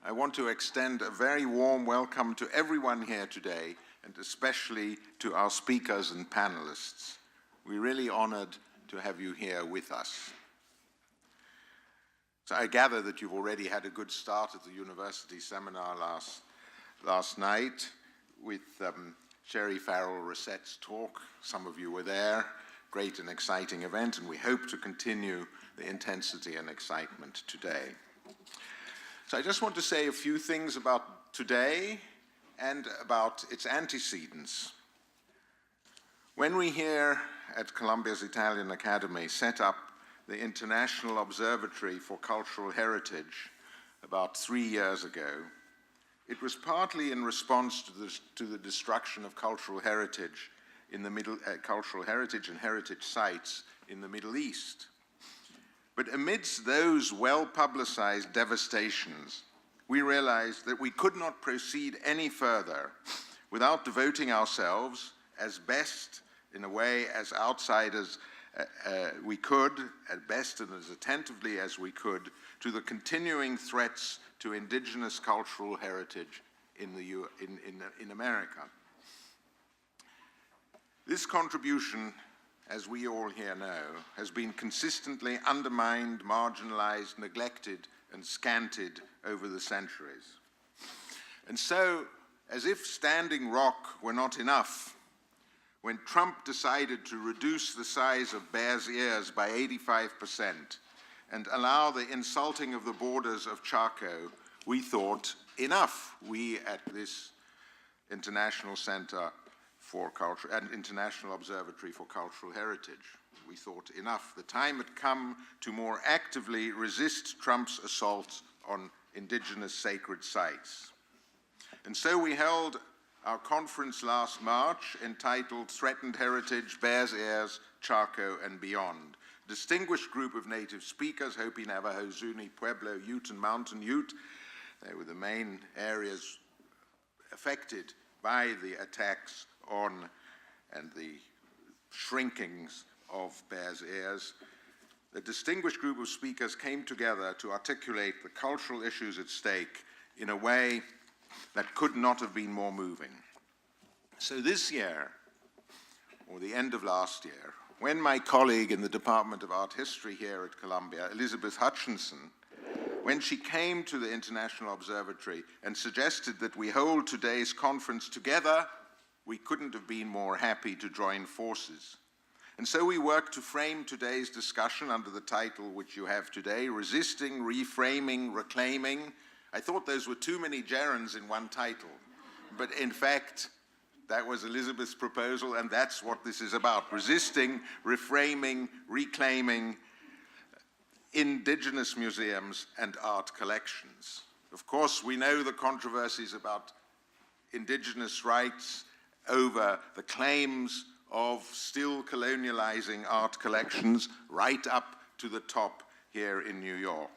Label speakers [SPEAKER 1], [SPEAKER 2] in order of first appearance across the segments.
[SPEAKER 1] I want to extend a very warm welcome to everyone here today, and especially to our speakers and panelists. We're really honored to have you here with us. So I gather that you've already had a good start at the university seminar last night with Sherry Farrell-Ressett's talk. Some of you were there. Great and exciting event, and we hope to continue the intensity and excitement today. So I just want to say a few things about today and about its antecedents. When we here at Columbia's Italian Academy set up the International Observatory for Cultural Heritage about 3 years ago, it was partly in response to the destruction of cultural heritage in the cultural heritage and heritage sites in the Middle East. But amidst those well-publicized devastations, we realized that we could not proceed any further without devoting ourselves as best, in a way, as outsiders we could, at best and as attentively as we could, to the continuing threats to indigenous cultural heritage in America. This contribution, as we all here know, has been consistently undermined, marginalized, neglected, and scanted over the centuries. And so, as if Standing Rock were not enough, when Trump decided to reduce the size of Bears Ears by 85% and allow the insulting of the borders of Chaco, we thought, enough. We at this International Center for Culture and International Observatory for Cultural Heritage, we thought, enough. The time had come to more actively resist Trump's assaults on indigenous sacred sites. And so we held our conference last March entitled Threatened Heritage, Bears Ears, Chaco and Beyond. A distinguished group of native speakers, Hopi, Navajo, Zuni, Pueblo, Ute and Mountain Ute. They were the main areas affected by the attacks on and the shrinkings of Bears Ears. The distinguished group of speakers came together to articulate the cultural issues at stake in a way that could not have been more moving. So this year, or the end of last year, when my colleague in the Department of Art History here at Columbia, Elizabeth Hutchinson, when she came to the International Observatory and suggested that we hold today's conference together, we couldn't have been more happy to join forces. And so we worked to frame today's discussion under the title which you have today, Resisting, Reframing, Reclaiming. I thought those were too many gerunds in one title, but in fact, that was Elizabeth's proposal, and that's what this is about. Resisting, reframing, reclaiming indigenous museums and art collections. Of course, we know the controversies about indigenous rights over the claims of still colonializing art collections right up to the top here in New York.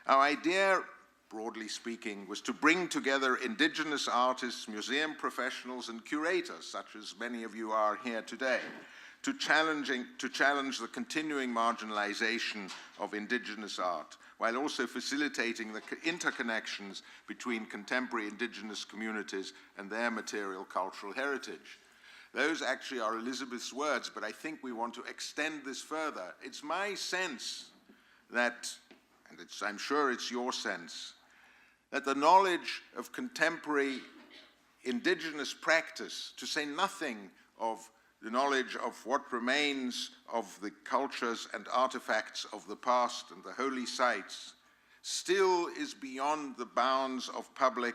[SPEAKER 1] Our idea, broadly speaking, was to bring together indigenous artists, museum professionals, and curators, such as many of you are here today, to challenge the continuing marginalization of indigenous art, while also facilitating the interconnections between contemporary indigenous communities and their material cultural heritage. Those actually are Elizabeth's words, but I think we want to extend this further. It's my sense that, and I'm sure it's your sense, that the knowledge of contemporary indigenous practice, to say nothing of the knowledge of what remains of the cultures and artifacts of the past and the holy sites, still is beyond the bounds of public,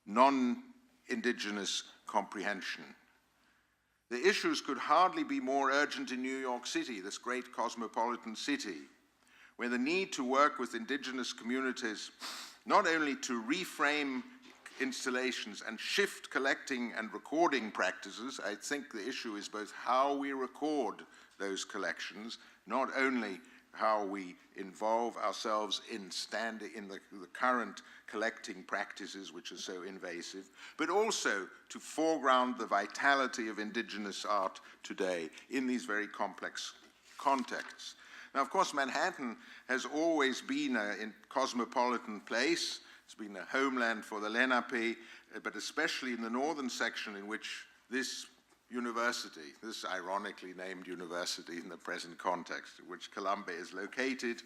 [SPEAKER 1] non-indigenous comprehension. The issues could hardly be more urgent in New York City, this great cosmopolitan city, where the need to work with indigenous communities not only to reframe installations and shift collecting and recording practices. I think the issue is both how we record those collections, not only how we involve ourselves in the current collecting practices which are so invasive, but also to foreground the vitality of indigenous art today in these very complex contexts. Now, of course, Manhattan has always been a cosmopolitan place. It's been a homeland for the Lenape, but especially in the northern section in which this university, this ironically named university in the present context, in which Columbia is located.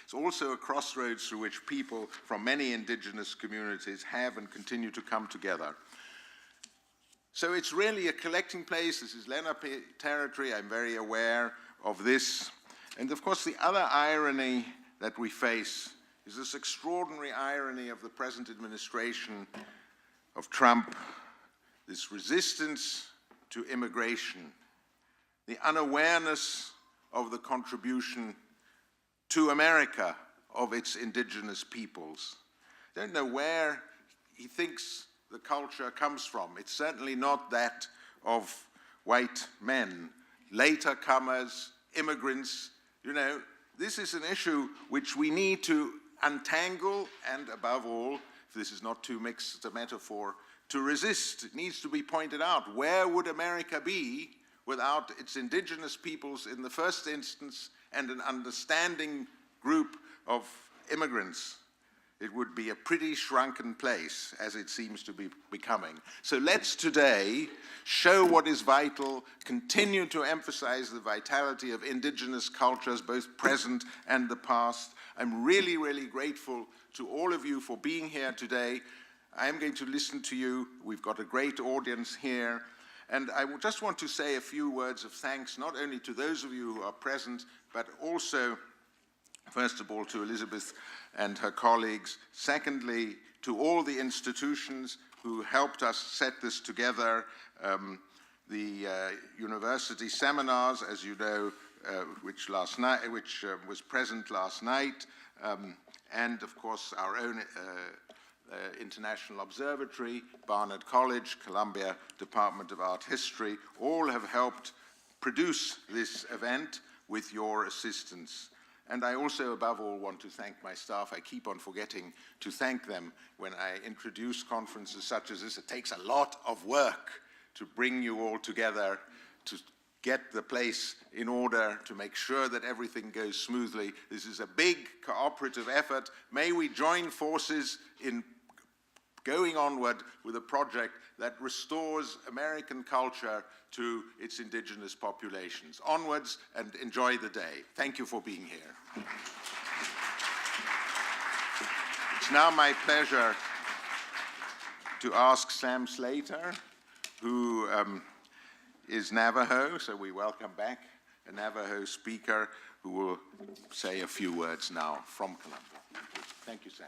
[SPEAKER 1] It's also a crossroads through which people from many indigenous communities have and continue to come together. So it's really a collecting place. This is Lenape territory. I'm very aware of this. And of course, the other irony that we face is this extraordinary irony of the present administration of Trump, this resistance to immigration, the unawareness of the contribution to America of its indigenous peoples. I don't know where he thinks the culture comes from. It's certainly not that of white men, later comers, immigrants. You know, this is an issue which we need to untangle and, above all, if this is not too mixed a metaphor, to resist. It needs to be pointed out. Where would America be without its indigenous peoples in the first instance and an understanding group of immigrants? It would be a pretty shrunken place, as it seems to be becoming. So let's today show what is vital, continue to emphasize the vitality of indigenous cultures, both present and the past. I'm really, really grateful to all of you for being here today. I am going to listen to you. We've got a great audience here. And I just want to say a few words of thanks, not only to those of you who are present, but also, first of all, to Elizabeth and her colleagues. Secondly, to all the institutions who helped us set this together. The university seminars, as you know, which was present last night, and of course our own International Observatory, Barnard College, Columbia Department of Art History, all have helped produce this event with your assistance. And I also, above all, want to thank my staff. I keep on forgetting to thank them when I introduce conferences such as this. It takes a lot of work to bring you all together, to get the place in order, to make sure that everything goes smoothly. This is a big cooperative effort. May we join forces in going onward with a project that restores American culture to its indigenous populations. Onwards and enjoy the day. Thank you for being here. It's now my pleasure to ask Sam Slater, who is Navajo, so we welcome back a Navajo speaker who will say a few words now from Columbia. Thank you, Sam.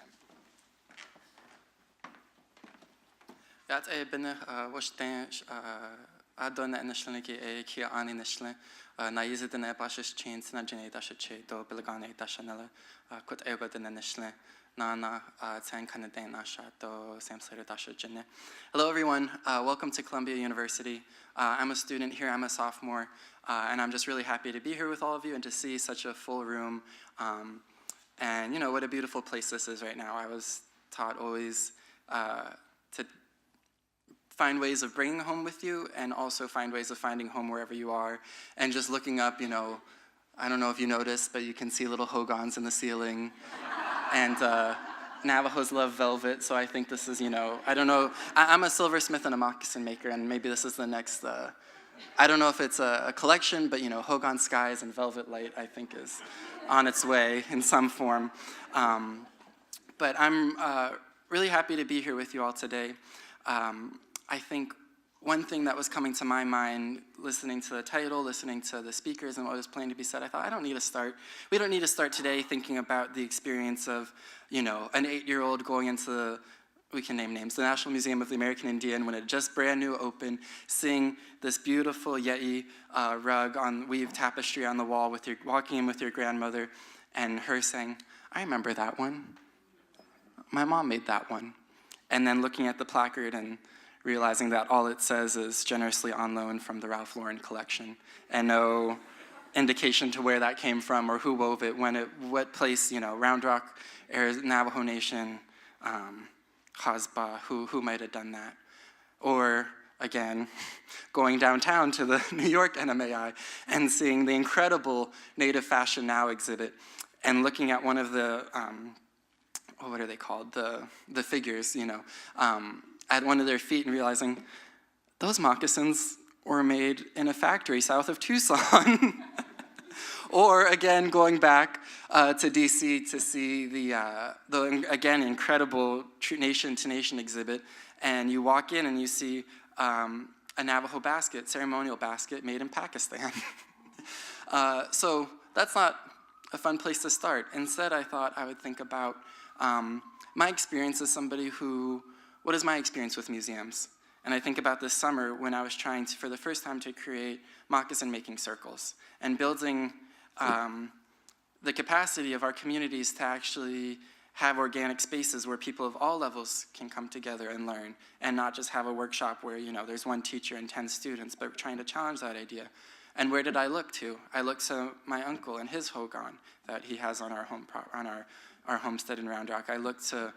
[SPEAKER 2] Yat e binne washten adon initially ki an initially na yizid in ebashis chains na jene dasha che do bilgane dashanella kut ego den initially na ten kanadane nasha do Sam Slater dasha jene. Hello everyone, welcome to Columbia University. I'm a student here, I'm a sophomore, and I'm just really happy to be here with all of you and to see such a full room. And you know what a beautiful place this is right now. I was taught always to find ways of bringing home with you and also find ways of finding home wherever you are. And just looking up, you know, I don't know if you noticed, but you can see little hogans in the ceiling. And Navajos love velvet, so I think this is, you know, I don't know. I'm a silversmith and a moccasin maker, and maybe this is the next, I don't know if it's a collection, but, you know, Hogan skies and velvet light, I think, is on its way in some form. But I'm really happy to be here with you all today. I think one thing that was coming to my mind, listening to the title, listening to the speakers and what was planned to be said, I thought, we don't need to start today thinking about the experience of, you know, an 8-year-old going into, we can name names, the National Museum of the American Indian when it just brand new opened, seeing this beautiful Yeti rug on weaved tapestry on the wall with your, walking in with your grandmother and her saying, I remember that one. My mom made that one. And then looking at the placard and realizing that all it says is generously on loan from the Ralph Lauren collection, and no indication to where that came from or who wove it, when it, what place, you know, Round Rock, Navajo Nation, Hasba, who might have done that. Or, again, going downtown to the New York NMAI and seeing the incredible Native Fashion Now exhibit and looking at one of the what are they called? The figures, you know, at one of their feet and realizing those moccasins were made in a factory south of Tucson. Or again, going back to DC to see the again, incredible nation-to-nation exhibit, and you walk in and you see a Navajo basket, ceremonial basket made in Pakistan. So that's not a fun place to start. Instead, I thought I would think about my experience as somebody who, what is my experience with museums? And I think about this summer when I was trying to, for the first time, to create moccasin-making circles and building the capacity of our communities to actually have organic spaces where people of all levels can come together and learn, and not just have a workshop where, you know, there's one teacher and 10 students, but trying to challenge that idea. And where did I look to? I looked to my uncle and his hogan that he has on our our homestead in Round Rock. I looked to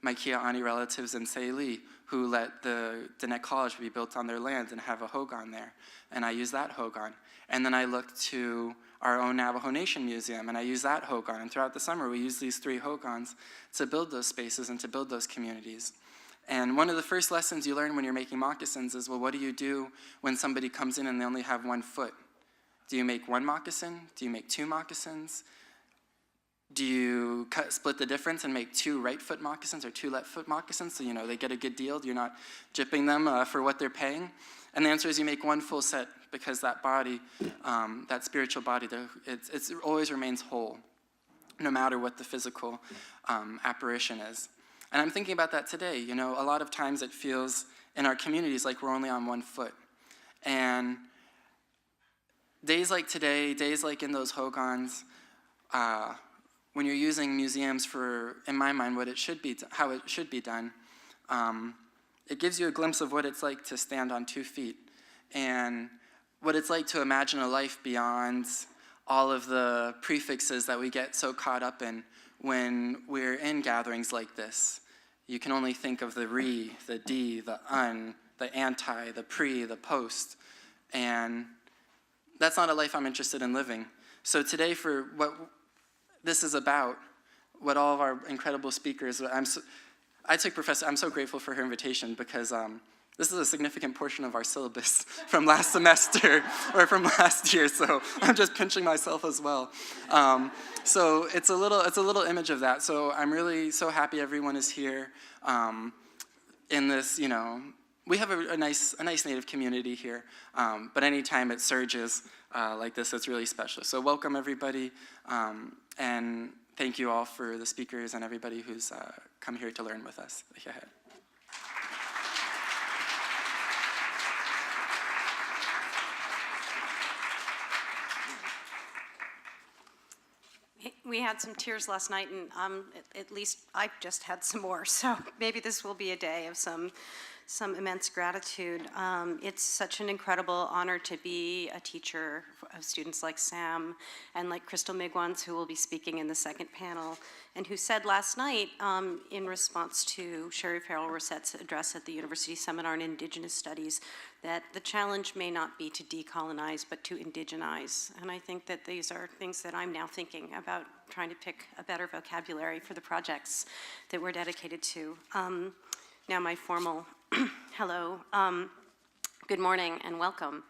[SPEAKER 2] my Kia'ani relatives in Saili, who let the Diné College be built on their land and have a hogan there. And I used that hogan. And then I looked to our own Navajo Nation Museum, and I used that hogan. And throughout the summer, we used these 3 hogans to build those spaces and to build those communities. And one of the first lessons you learn when you're making moccasins is, well, what do you do when somebody comes in and they only have 1 foot? Do you make 1 moccasin? Do you make 2 moccasins? Do you split the difference and make 2 right foot moccasins or 2 left foot moccasins so, you know, they get a good deal? You're not gypping them for what they're paying? And the answer is you make 1 full set, because that body, that spiritual body, it always remains whole, no matter what the physical apparition is. And I'm thinking about that today. You know, a lot of times it feels in our communities like we're only on 1 foot. And days like today, days like in those hogans, when you're using museums for, in my mind, what it should be, how it should be done, it gives you a glimpse of what it's like to stand on 2 feet, and what it's like to imagine a life beyond all of the prefixes that we get so caught up in when we're in gatherings like this. You can only think of the re, the d, the un, the anti, the pre, the post, and that's not a life I'm interested in living. So today, for what this is about, what all of our incredible speakers, I'm so grateful for her invitation, because this is a significant portion of our syllabus from last semester, or from last year, so I'm just pinching myself as well. So it's a little image of that. So I'm really so happy everyone is here in this, you know, we have a nice Native community here, but anytime it surges like this, it's really special. So welcome everybody, and thank you all for the speakers and everybody who's come here to learn with us.
[SPEAKER 3] We had some tears last night, and at least I just had some more, so maybe this will be a day of some immense gratitude. It's such an incredible honor to be a teacher of students like Sam and like Crystal Migwans, who will be speaking in the second panel, and who said last night in response to Sherry Farrell-Rossette's address at the University Seminar on Indigenous Studies that the challenge may not be to decolonize, but to indigenize. And I think that these are things that I'm now thinking about, trying to pick a better vocabulary for the projects that we're dedicated to. Now my formal hello. Good morning and welcome.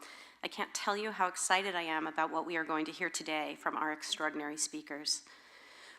[SPEAKER 3] I can't tell you how excited I am about what we are going to hear today from our extraordinary speakers.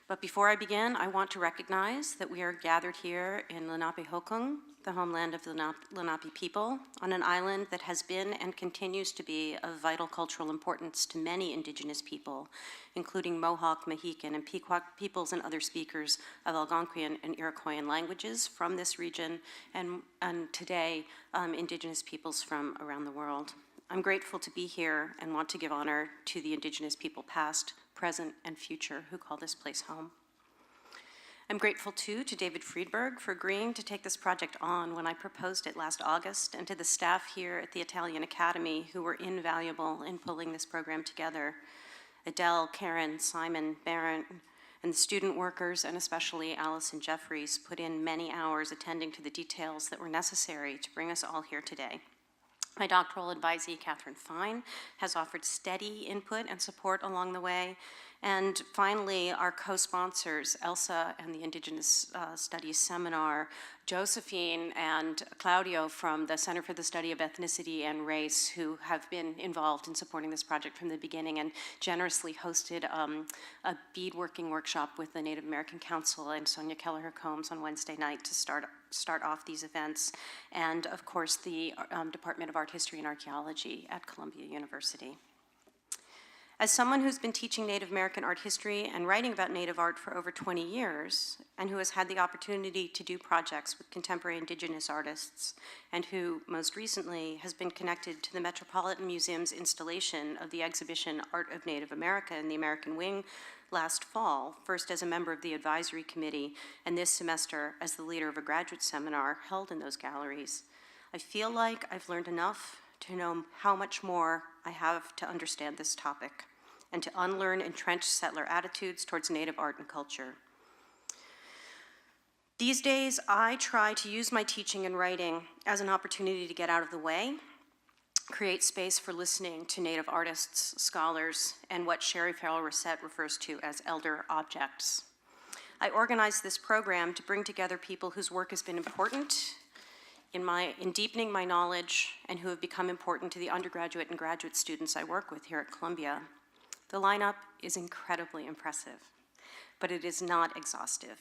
[SPEAKER 3] But before I begin, I want to recognize that we are gathered here in Lenape-Hokung, the homeland of the Lenape people, on an island that has been and continues to be of vital cultural importance to many Indigenous people, including Mohawk, Mohican, and Pequot peoples and other speakers of Algonquian and Iroquoian languages from this region, and today, Indigenous peoples from around the world. I'm grateful to be here and want to give honor to the Indigenous people past, present, and future who call this place home. I'm grateful too to David Freedberg for agreeing to take this project on when I proposed it last August, and to the staff here at the Italian Academy who were invaluable in pulling this program together. Adele, Karen, Simon, Barron, and the student workers, and especially Allison Jeffries, put in many hours attending to the details that were necessary to bring us all here today. My doctoral advisee, Catherine Fine, has offered steady input and support along the way. And finally, our co-sponsors, Elsa and the Indigenous Studies Seminar, Josephine and Claudio from the Center for the Study of Ethnicity and Race, who have been involved in supporting this project from the beginning and generously hosted a beadworking workshop with the Native American Council and Sonia Kelleher-Combs on Wednesday night to start off these events. And of course, the Department of Art History and Archaeology at Columbia University. As someone who's been teaching Native American art history and writing about Native art for over 20 years, and who has had the opportunity to do projects with contemporary Indigenous artists, and who most recently has been connected to the Metropolitan Museum's installation of the exhibition Art of Native America in the American Wing last fall, first as a member of the advisory committee, and this semester as the leader of a graduate seminar held in those galleries, I feel like I've learned enough to know how much more I have to understand this topic and to unlearn entrenched settler attitudes towards Native art and culture. These days, I try to use my teaching and writing as an opportunity to get out of the way, create space for listening to Native artists, scholars, and what Sherry Farrell-Rissette refers to as elder objects. I organized this program to bring together people whose work has been important in deepening my knowledge and who have become important to the undergraduate and graduate students I work with here at Columbia. The lineup is incredibly impressive, but it is not exhaustive.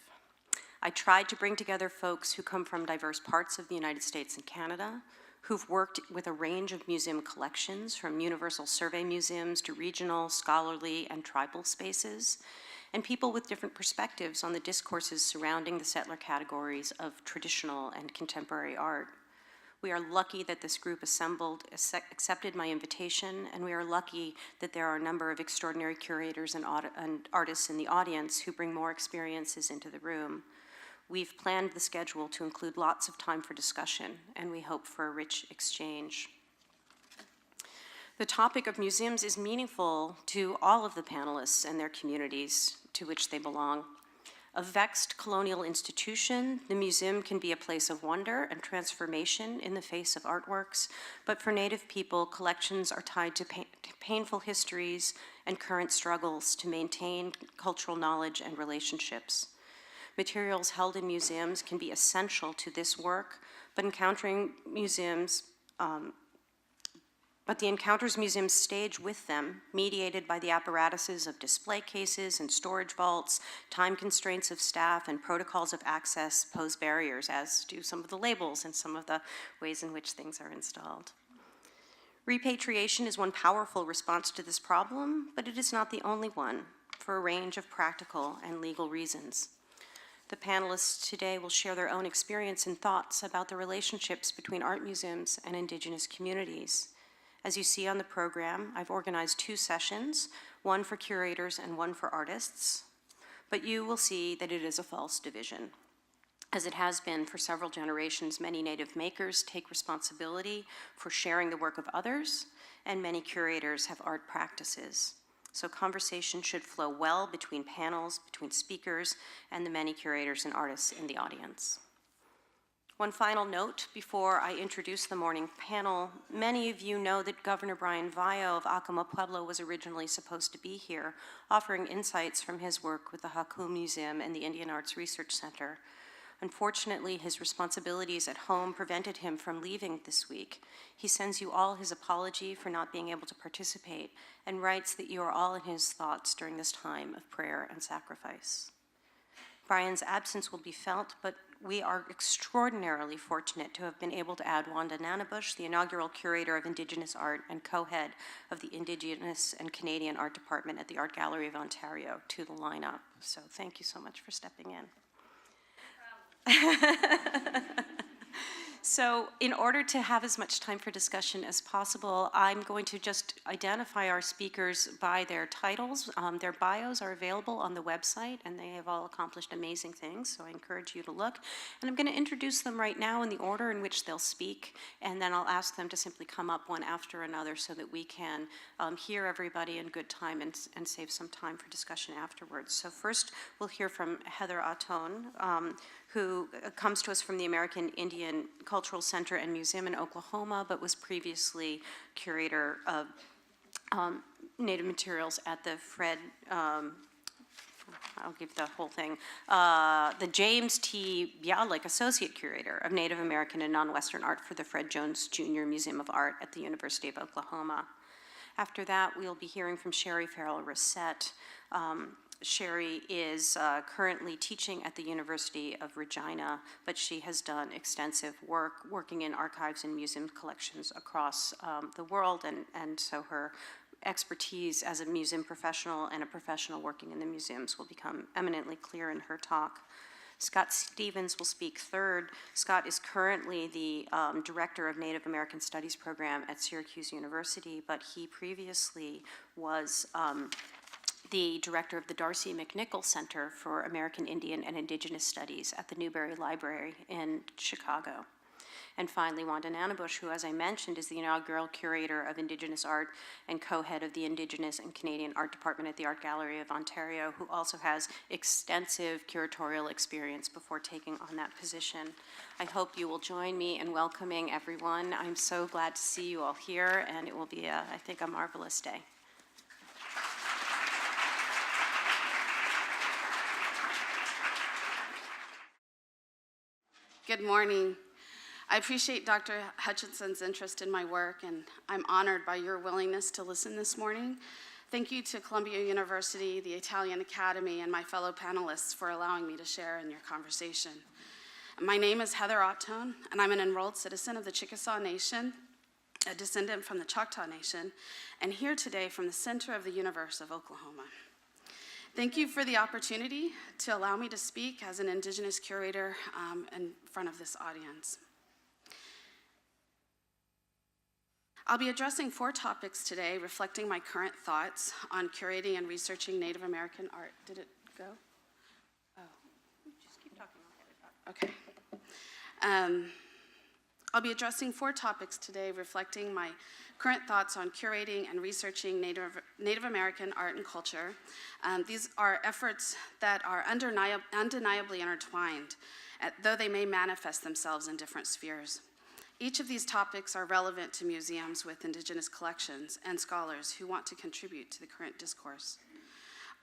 [SPEAKER 3] I tried to bring together folks who come from diverse parts of the United States and Canada, who've worked with a range of museum collections, from universal survey museums to regional, scholarly, and tribal spaces, and people with different perspectives on the discourses surrounding the settler categories of traditional and contemporary art. We are lucky that this group assembled, accepted my invitation, and we are lucky that there are a number of extraordinary curators and artists in the audience who bring more experiences into the room. We've planned the schedule to include lots of time for discussion, and we hope for a rich exchange. The topic of museums is meaningful to all of the panelists and their communities to which they belong. A vexed colonial institution, the museum can be a place of wonder and transformation in the face of artworks, but for Native people, collections are tied to painful histories and current struggles to maintain cultural knowledge and relationships. Materials held in museums can be essential to this work, but the encounters museums stage with them, mediated by the apparatuses of display cases and storage vaults, time constraints of staff, and protocols of access pose barriers, as do some of the labels and some of the ways in which things are installed. Repatriation is one powerful response to this problem, but it is not the only one, for a range of practical and legal reasons. The panelists today will share their own experience and thoughts about the relationships between art museums and Indigenous communities. As you see on the program, I've organized 2 sessions, one for curators and one for artists, but you will see that it is a false division. As it has been for several generations, many Native makers take responsibility for sharing the work of others, and many curators have art practices. So conversation should flow well between panels, between speakers, and the many curators and artists in the audience. One final note before I introduce the morning panel. Many of you know that Governor Brian Vayo of Acoma Pueblo was originally supposed to be here, offering insights from his work with the Haku Museum and the Indian Arts Research Center. Unfortunately, his responsibilities at home prevented him from leaving this week. He sends you all his apology for not being able to participate and writes that you are all in his thoughts during this time of prayer and sacrifice. Brian's absence will be felt, but we are extraordinarily fortunate to have been able to add Wanda Nanabush, the inaugural curator of Indigenous art and co-head of the Indigenous and Canadian Art Department at the Art Gallery of Ontario, to the lineup. So thank you so much for stepping in. So in order to have as much time for discussion as possible, I'm going to just identify our speakers by their titles. Their bios are available on the website, and they have all accomplished amazing things, so I encourage you to look. And I'm going to introduce them right now in the order in which they'll speak, and then I'll ask them to simply come up one after another so that we can hear everybody in good time and save some time for discussion afterwards. So first, we'll hear from Heather Ahtone, who comes to us from the American Indian Cultural Center and Museum in Oklahoma, but was previously curator of Native materials at the I'll give the whole thing, the James T. Bialik Associate Curator of Native American and Non-Western Art for the Fred Jones Jr. Museum of Art at the University of Oklahoma. After that, we'll be hearing from Sherry Farrell-Rissett. Sherry is currently teaching at the University of Regina, but she has done extensive work working in archives and museum collections across the world, and so her expertise as a museum professional and a professional working in the museums will become eminently clear in her talk. Scott Stevens will speak third. Scott is currently the Director of Native American Studies program at Syracuse University, but he previously was the director of the Darcy McNichol Center for American Indian and Indigenous Studies at the Newberry Library in Chicago. And finally, Wanda Nanabush, who, as I mentioned, is the inaugural curator of Indigenous art and co-head of the Indigenous and Canadian Art Department at the Art Gallery of Ontario, who also has extensive curatorial experience before taking on that position. I hope you will join me in welcoming everyone. I'm so glad to see you all here, and it will be, I think, a marvelous day.
[SPEAKER 4] Good morning. I appreciate Dr. Hutchinson's interest in my work, and I'm honored by your willingness to listen this morning. Thank you to Columbia University, the Italian Academy, and my fellow panelists for allowing me to share in your conversation. My name is Heather Octone, and I'm an enrolled citizen of the Chickasaw Nation, a descendant from the Choctaw Nation, and here today from the center of the universe of Oklahoma. Thank you for the opportunity to allow me to speak as an Indigenous curator in front of this audience. I'll be addressing 4 topics today, reflecting my current thoughts on curating and researching Native American art. Did it go? Oh.
[SPEAKER 3] Just keep talking. Okay.
[SPEAKER 4] I'll be addressing 4 topics today, reflecting my current thoughts on curating and researching Native American art and culture. These are efforts that are undeniably intertwined, though they may manifest themselves in different spheres. Each of these topics are relevant to museums with Indigenous collections and scholars who want to contribute to the current discourse.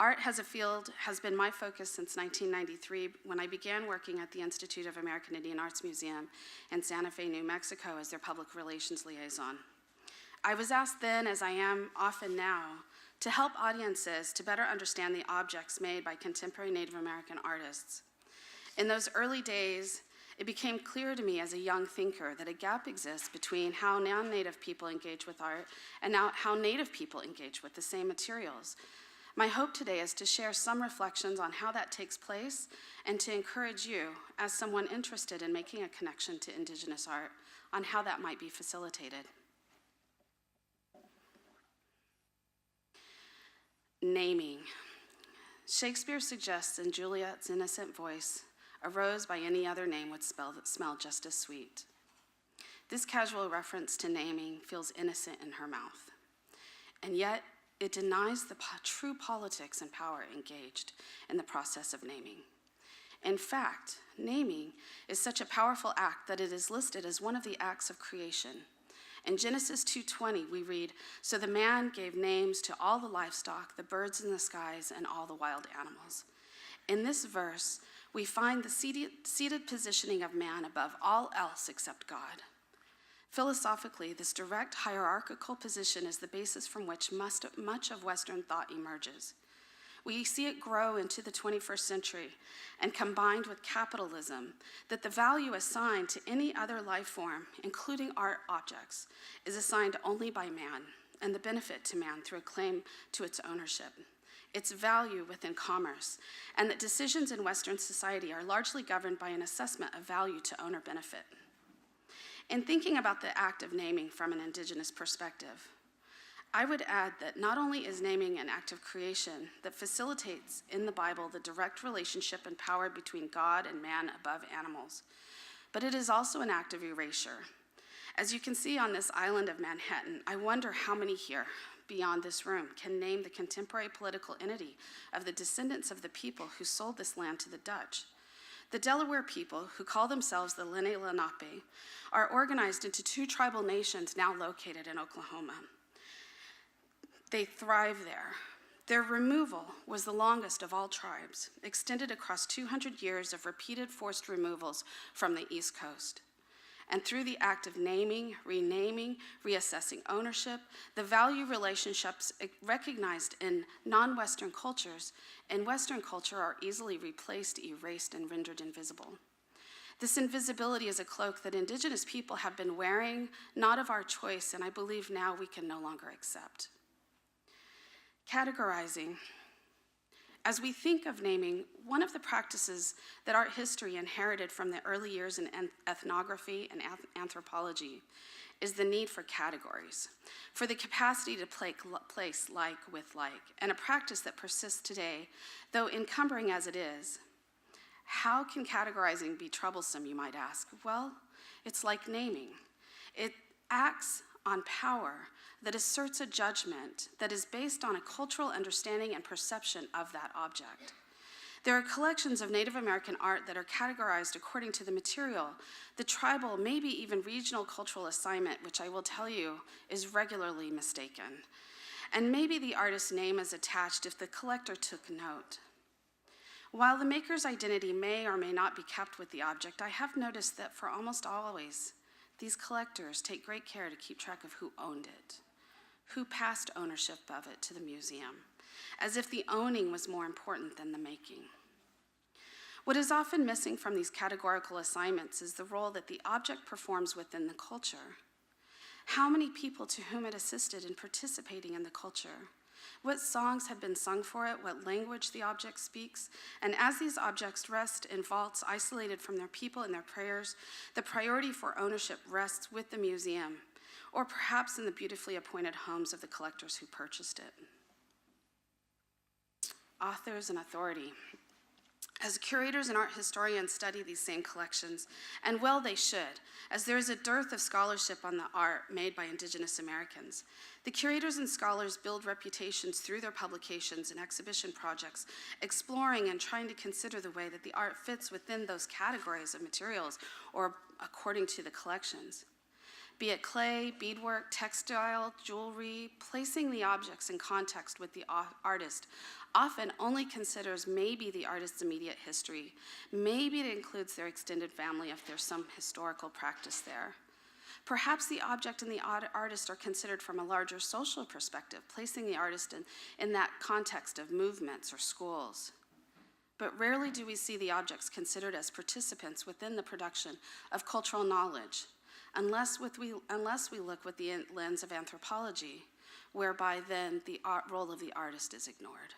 [SPEAKER 4] Art as a field has been my focus since 1993, when I began working at the Institute of American Indian Arts Museum in Santa Fe, New Mexico, as their public relations liaison. I was asked then, as I am often now, to help audiences to better understand the objects made by contemporary Native American artists. In those early days, it became clear to me as a young thinker that a gap exists between how non-Native people engage with art and now how Native people engage with the same materials. My hope today is to share some reflections on how that takes place and to encourage you, as someone interested in making a connection to Indigenous art, on how that might be facilitated. Naming. Shakespeare suggests in Juliet's innocent voice, "A rose by any other name would smell just as sweet." This casual reference to naming feels innocent in her mouth, and yet it denies the true politics and power engaged in the process of naming. In fact, naming is such a powerful act that it is listed as one of the acts of creation. In Genesis 2:20, we read, "So the man gave names to all the livestock, the birds in the skies, and all the wild animals." In this verse, we find the seated positioning of man above all else except God. Philosophically, this direct hierarchical position is the basis from which much of Western thought emerges. We see it grow into the 21st century, and combined with capitalism, that the value assigned to any other life form, including art objects, is assigned only by man, and the benefit to man through a claim to its ownership, its value within commerce, and that decisions in Western society are largely governed by an assessment of value to owner benefit. In thinking about the act of naming from an Indigenous perspective, I would add that not only is naming an act of creation that facilitates in the Bible the direct relationship and power between God and man above animals, but it is also an act of erasure. As you can see on this island of Manhattan, I wonder how many here, beyond this room, can name the contemporary political entity of the descendants of the people who sold this land to the Dutch. The Delaware people, who call themselves the Lenni Lenape, are organized into 2 tribal nations now located in Oklahoma. They thrive there. Their removal was the longest of all tribes, extended across 200 years of repeated forced removals from the East Coast. And through the act of naming, renaming, reassessing ownership, the value relationships recognized in non-Western cultures and Western culture are easily replaced, erased, and rendered invisible. This invisibility is a cloak that Indigenous people have been wearing, not of our choice, and I believe now we can no longer accept. Categorizing. As we think of naming, one of the practices that art history inherited from the early years in ethnography and anthropology is the need for categories, for the capacity to place like with like, and a practice that persists today, though encumbering as it is. How can categorizing be troublesome, you might ask? Well, it's like naming. It acts on power that asserts a judgment that is based on a cultural understanding and perception of that object. There are collections of Native American art that are categorized according to the material, the tribal, maybe even regional cultural assignment, which I will tell you is regularly mistaken. And maybe the artist's name is attached if the collector took note. While the maker's identity may or may not be kept with the object, I have noticed that for almost always, these collectors take great care to keep track of who owned it, who passed ownership of it to the museum, as if the owning was more important than the making. What is often missing from these categorical assignments is the role that the object performs within the culture. How many people to whom it assisted in participating in the culture? What songs have been sung for it, what language the object speaks, and as these objects rest in vaults isolated from their people and their prayers, the priority for ownership rests with the museum, or perhaps in the beautifully appointed homes of the collectors who purchased it. Authors and authority. As curators and art historians study these same collections, and well they should, as there is a dearth of scholarship on the art made by Indigenous Americans, the curators and scholars build reputations through their publications and exhibition projects, exploring and trying to consider the way that the art fits within those categories of materials or according to the collections. Be it clay, beadwork, textile, jewelry, placing the objects in context with the artist often only considers maybe the artist's immediate history. Maybe it includes their extended family if there's some historical practice there. Perhaps the object and the artist are considered from a larger social perspective, placing the artist in that context of movements or schools. But rarely do we see the objects considered as participants within the production of cultural knowledge, unless we look with the lens of anthropology, whereby then the role of the artist is ignored.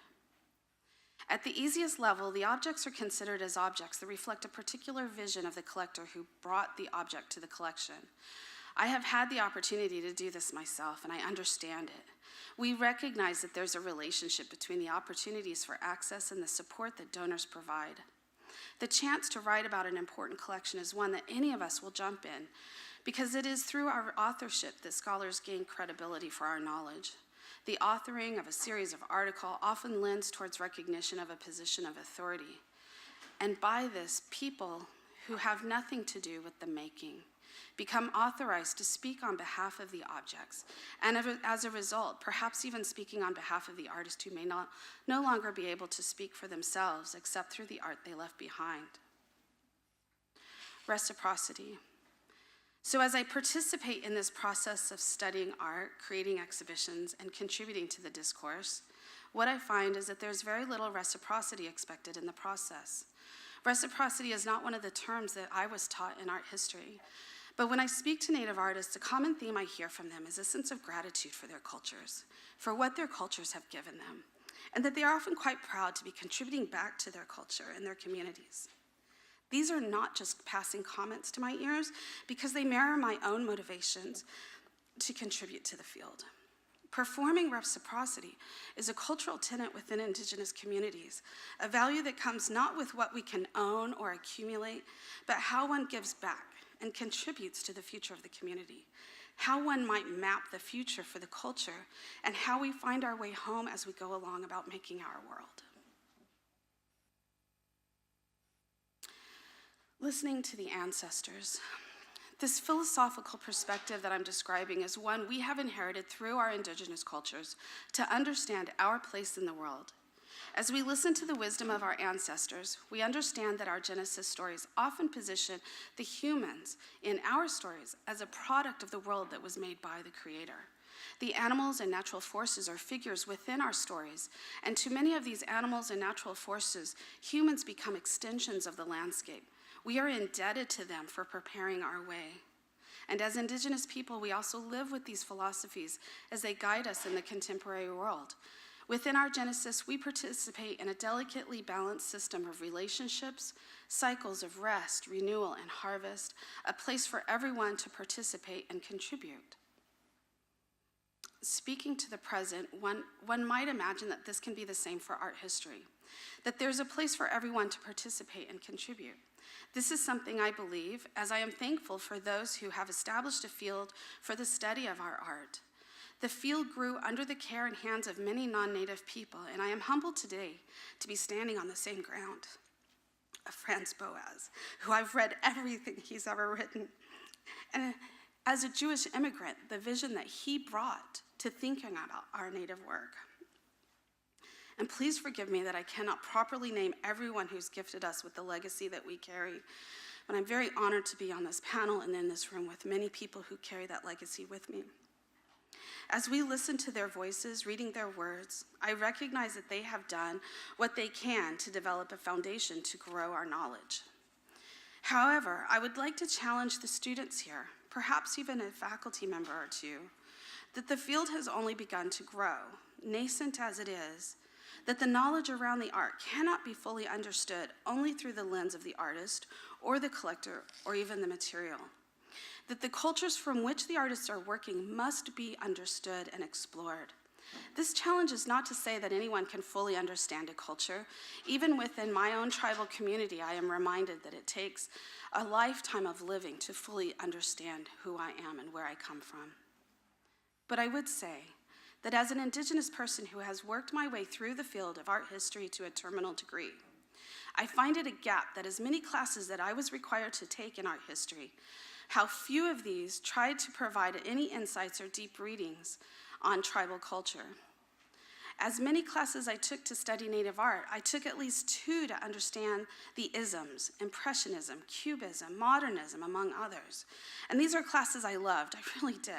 [SPEAKER 4] At the easiest level, the objects are considered as objects that reflect a particular vision of the collector who brought the object to the collection. I have had the opportunity to do this myself, and I understand it. We recognize that there's a relationship between the opportunities for access and the support that donors provide. The chance to write about an important collection is one that any of us will jump in, because it is through our authorship that scholars gain credibility for our knowledge. The authoring of a series of articles often lends towards recognition of a position of authority. And by this, people who have nothing to do with the making become authorized to speak on behalf of the objects, and as a result, perhaps even speaking on behalf of the artist who may no longer be able to speak for themselves except through the art they left behind. Reciprocity. So as I participate in this process of studying art, creating exhibitions, and contributing to the discourse, what I find is that there's very little reciprocity expected in the process. Reciprocity is not one of the terms that I was taught in art history, but when I speak to Native artists, a common theme I hear from them is a sense of gratitude for their cultures, for what their cultures have given them, and that they are often quite proud to be contributing back to their culture and their communities. These are not just passing comments to my ears, because they mirror my own motivations to contribute to the field. Performing reciprocity is a cultural tenet within Indigenous communities, a value that comes not with what we can own or accumulate, but how one gives back and contributes to the future of the community, how one might map the future for the culture, and how we find our way home as we go along about making our world. Listening to the ancestors. This philosophical perspective that I'm describing is one we have inherited through our indigenous cultures to understand our place in the world. As we listen to the wisdom of our ancestors, we understand that our Genesis stories often position the humans in our stories as a product of the world that was made by the Creator. The animals and natural forces are figures within our stories, and to many of these animals and natural forces, humans become extensions of the landscape. We are indebted to them for preparing our way. And as Indigenous people, we also live with these philosophies as they guide us in the contemporary world. Within our Genesis, we participate in a delicately balanced system of relationships, cycles of rest, renewal, and harvest, a place for everyone to participate and contribute. Speaking to the present, one might imagine that this can be the same for art history, that there's a place for everyone to participate and contribute. This is something I believe, as I am thankful for those who have established a field for the study of our art. The field grew under the care and hands of many non-Native people, and I am humbled today to be standing on the same ground of Franz Boas, who I've read everything he's ever written. And as a Jewish immigrant, the vision that he brought to thinking about our Native work. And please forgive me that I cannot properly name everyone who's gifted us with the legacy that we carry, but I'm very honored to be on this panel and in this room with many people who carry that legacy with me. As we listen to their voices, reading their words, I recognize that they have done what they can to develop a foundation to grow our knowledge. However, I would like to challenge the students here, perhaps even a faculty member or two, that the field has only begun to grow, nascent as it is, that the knowledge around the art cannot be fully understood only through the lens of the artist or the collector or even the material. That the cultures from which the artists are working must be understood and explored. This challenge is not to say that anyone can fully understand a culture. Even within my own tribal community, I am reminded that it takes a lifetime of living to fully understand who I am and where I come from. But I would say that as an Indigenous person who has worked my way through the field of art history to a terminal degree, I find it a gap that as many classes that I was required to take in art history, how few of these tried to provide any insights or deep readings on tribal culture. As many classes I took to study Native art, I took at least 2 to understand the isms, Impressionism, Cubism, Modernism, among others. And these are classes I loved, I really did.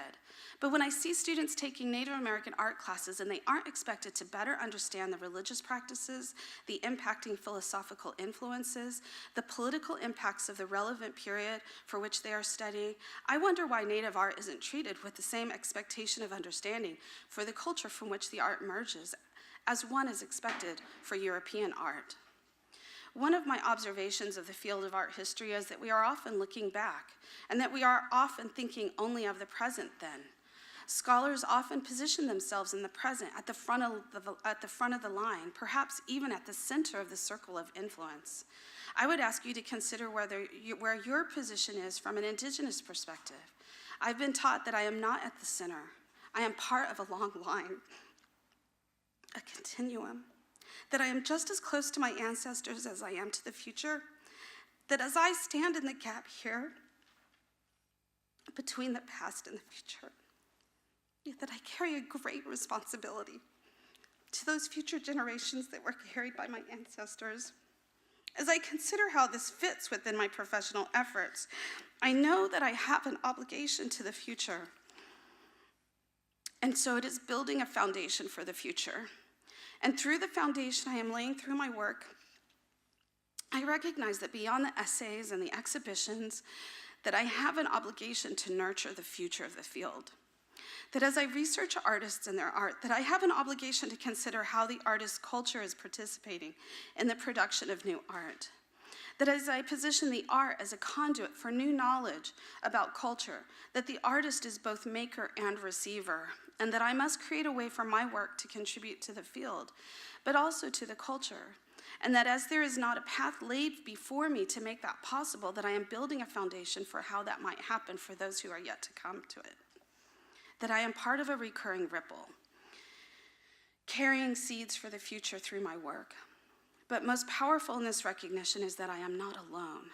[SPEAKER 4] But when I see students taking Native American art classes and they aren't expected to better understand the religious practices, the impacting philosophical influences, the political impacts of the relevant period for which they are studying, I wonder why Native art isn't treated with the same expectation of understanding for the culture from which the art emerges as one is expected for European art. One of my observations of the field of art history is that we are often looking back and that we are often thinking only of the present then. Scholars often position themselves in the present at the front of the line, perhaps even at the center of the circle of influence. I would ask you to consider where your position is from an Indigenous perspective. I've been taught that I am not at the center. I am part of a long line, a continuum, that I am just as close to my ancestors as I am to the future, that as I stand in the gap here between the past and the future, that I carry a great responsibility to those future generations that were carried by my ancestors. As I consider how this fits within my professional efforts, I know that I have an obligation to the future. And so it is building a foundation for the future. And through the foundation I am laying through my work, I recognize that beyond the essays and the exhibitions, that I have an obligation to nurture the future of the field. That as I research artists and their art, that I have an obligation to consider how the artist's culture is participating in the production of new art. That as I position the art as a conduit for new knowledge about culture, that the artist is both maker and receiver, and that I must create a way for my work to contribute to the field, but also to the culture. And that as there is not a path laid before me to make that possible, that I am building a foundation for how that might happen for those who are yet to come to it. That I am part of a recurring ripple, carrying seeds for the future through my work. But most powerful in this recognition is that I am not alone.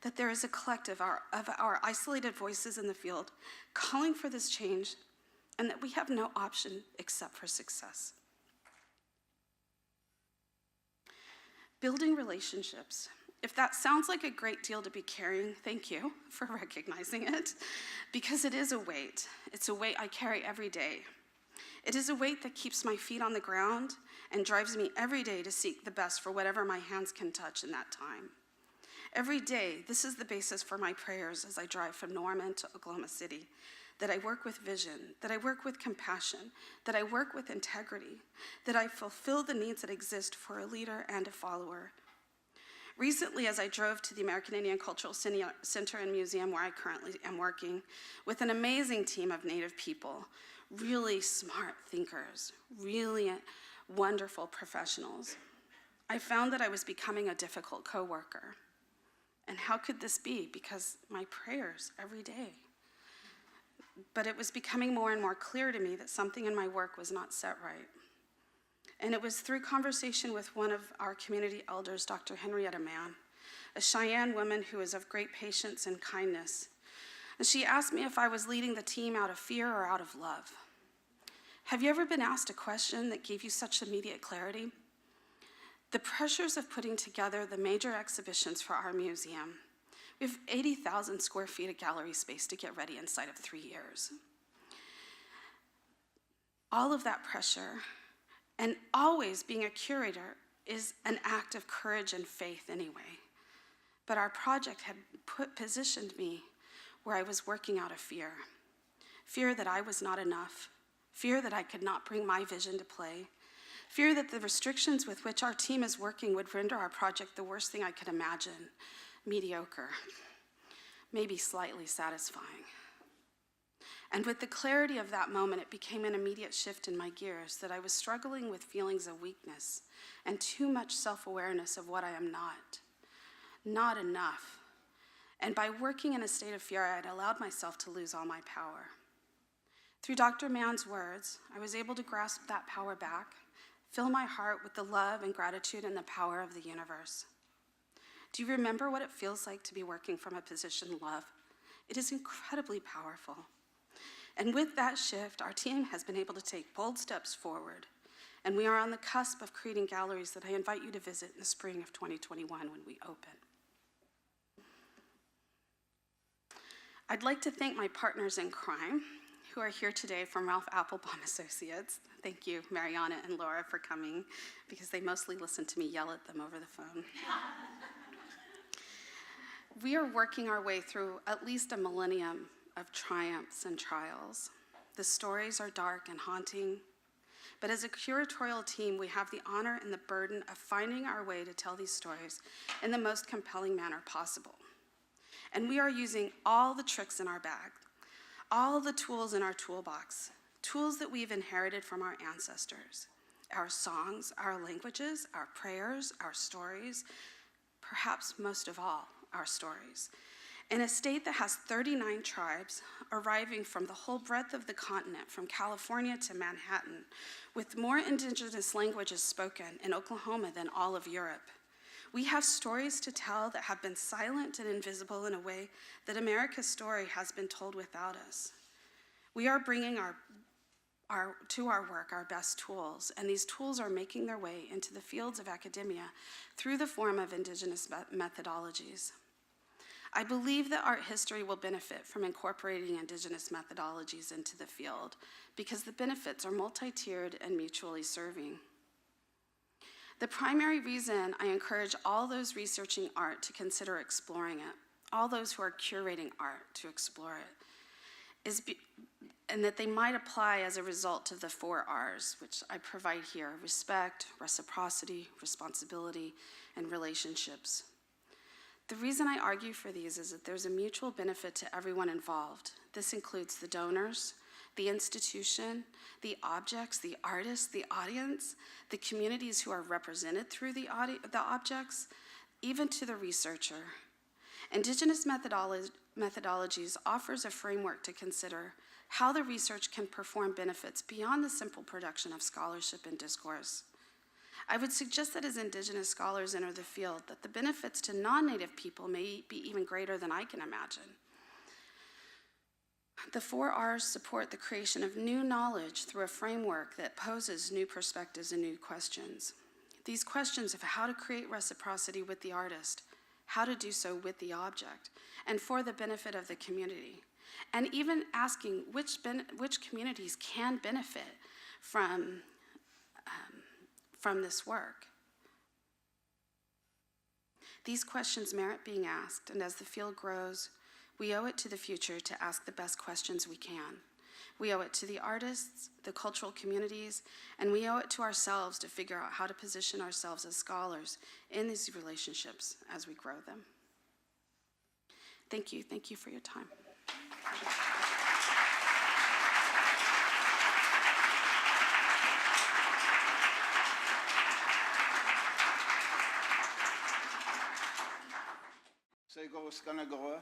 [SPEAKER 4] that there is a collective of our isolated voices in the field calling for this change, and that we have no option except for success. Building relationships. If that sounds like a great deal to be carrying, thank you for recognizing it, because it is a weight. It's a weight I carry every day. It is a weight that keeps my feet on the ground and drives me every day to seek the best for whatever my hands can touch in that time. Every day, this is the basis for my prayers as I drive from Norman to Oklahoma City, that I work with vision, that I work with compassion, that I work with integrity, that I fulfill the needs that exist for a leader and a follower. Recently, as I drove to the American Indian Cultural Center and Museum, where I currently am working, with an amazing team of Native people, really smart thinkers, really wonderful professionals, I found that I was becoming a difficult coworker. And how could this be? Because my prayers every day. But it was becoming more and more clear to me that something in my work was not set right. And it was through conversation with one of our community elders, Dr. Henrietta Mann, a Cheyenne woman who is of great patience and kindness. And she asked me if I was leading the team out of fear or out of love. Have you ever been asked a question that gave you such immediate clarity? The pressures of putting together the major exhibitions for our museum. We have 80,000 square feet of gallery space to get ready inside of 3 years. All of that pressure, and always being a curator, is an act of courage and faith anyway. But our project had positioned me where I was working out of fear. Fear that I was not enough. Fear that I could not bring my vision to play. Fear that the restrictions with which our team is working would render our project the worst thing I could imagine. Mediocre. Maybe slightly satisfying. And with the clarity of that moment, it became an immediate shift in my gears that I was struggling with feelings of weakness and too much self-awareness of what I am not enough. And by working in a state of fear, I had allowed myself to lose all my power. Through Dr. Mann's words, I was able to grasp that power back, fill my heart with the love and gratitude and the power of the universe. Do you remember what it feels like to be working from a position of love? It is incredibly powerful. And with that shift, our team has been able to take bold steps forward. And we are on the cusp of creating galleries that I invite you to visit in the spring of 2021 when we open. I'd like to thank my partners in crime who are here today from Ralph Applebaum Associates. Thank you, Mariana and Laura, for coming, because they mostly listen to me yell at them over the phone. We are working our way through at least a millennium of triumphs and trials. The stories are dark and haunting, but as a curatorial team, we have the honor and the burden of finding our way to tell these stories in the most compelling manner possible. And we are using all the tricks in our bag, all the tools in our toolbox, tools that we've inherited from our ancestors, our songs, our languages, our prayers, our stories, perhaps most of all, our stories. In a state that has 39 tribes arriving from the whole breadth of the continent, from California to Manhattan, with more indigenous languages spoken in Oklahoma than all of Europe, we have stories to tell that have been silent and invisible in a way that America's story has been told without us. We are bringing to our work our best tools, and these tools are making their way into the fields of academia through the form of indigenous methodologies. I believe that art history will benefit from incorporating indigenous methodologies into the field because the benefits are multi-tiered and mutually serving. The primary reason I encourage all those researching art to consider exploring it, all those who are curating art to explore it, and that they might apply as a result of the 4 R's, which I provide here: respect, reciprocity, responsibility, and relationships. The reason I argue for these is that there's a mutual benefit to everyone involved. This includes the donors, the institution, the objects, the artists, the audience, the communities who are represented through the objects, even to the researcher. Indigenous methodologies offers a framework to consider how the research can perform benefits beyond the simple production of scholarship and discourse. I would suggest that as Indigenous scholars enter the field, that the benefits to non-Native people may be even greater than I can imagine. The 4 R's support the creation of new knowledge through a framework that poses new perspectives and new questions. These questions of how to create reciprocity with the artist, how to do so with the object, and for the benefit of the community, and even asking which communities can benefit from this work. These questions merit being asked, and as the field grows, we owe it to the future to ask the best questions we can. We owe it to the artists, the cultural communities, and we owe it to ourselves to figure out how to position ourselves as scholars in these relationships as we grow them. Thank you for your time.
[SPEAKER 5] Sego Skanagoa.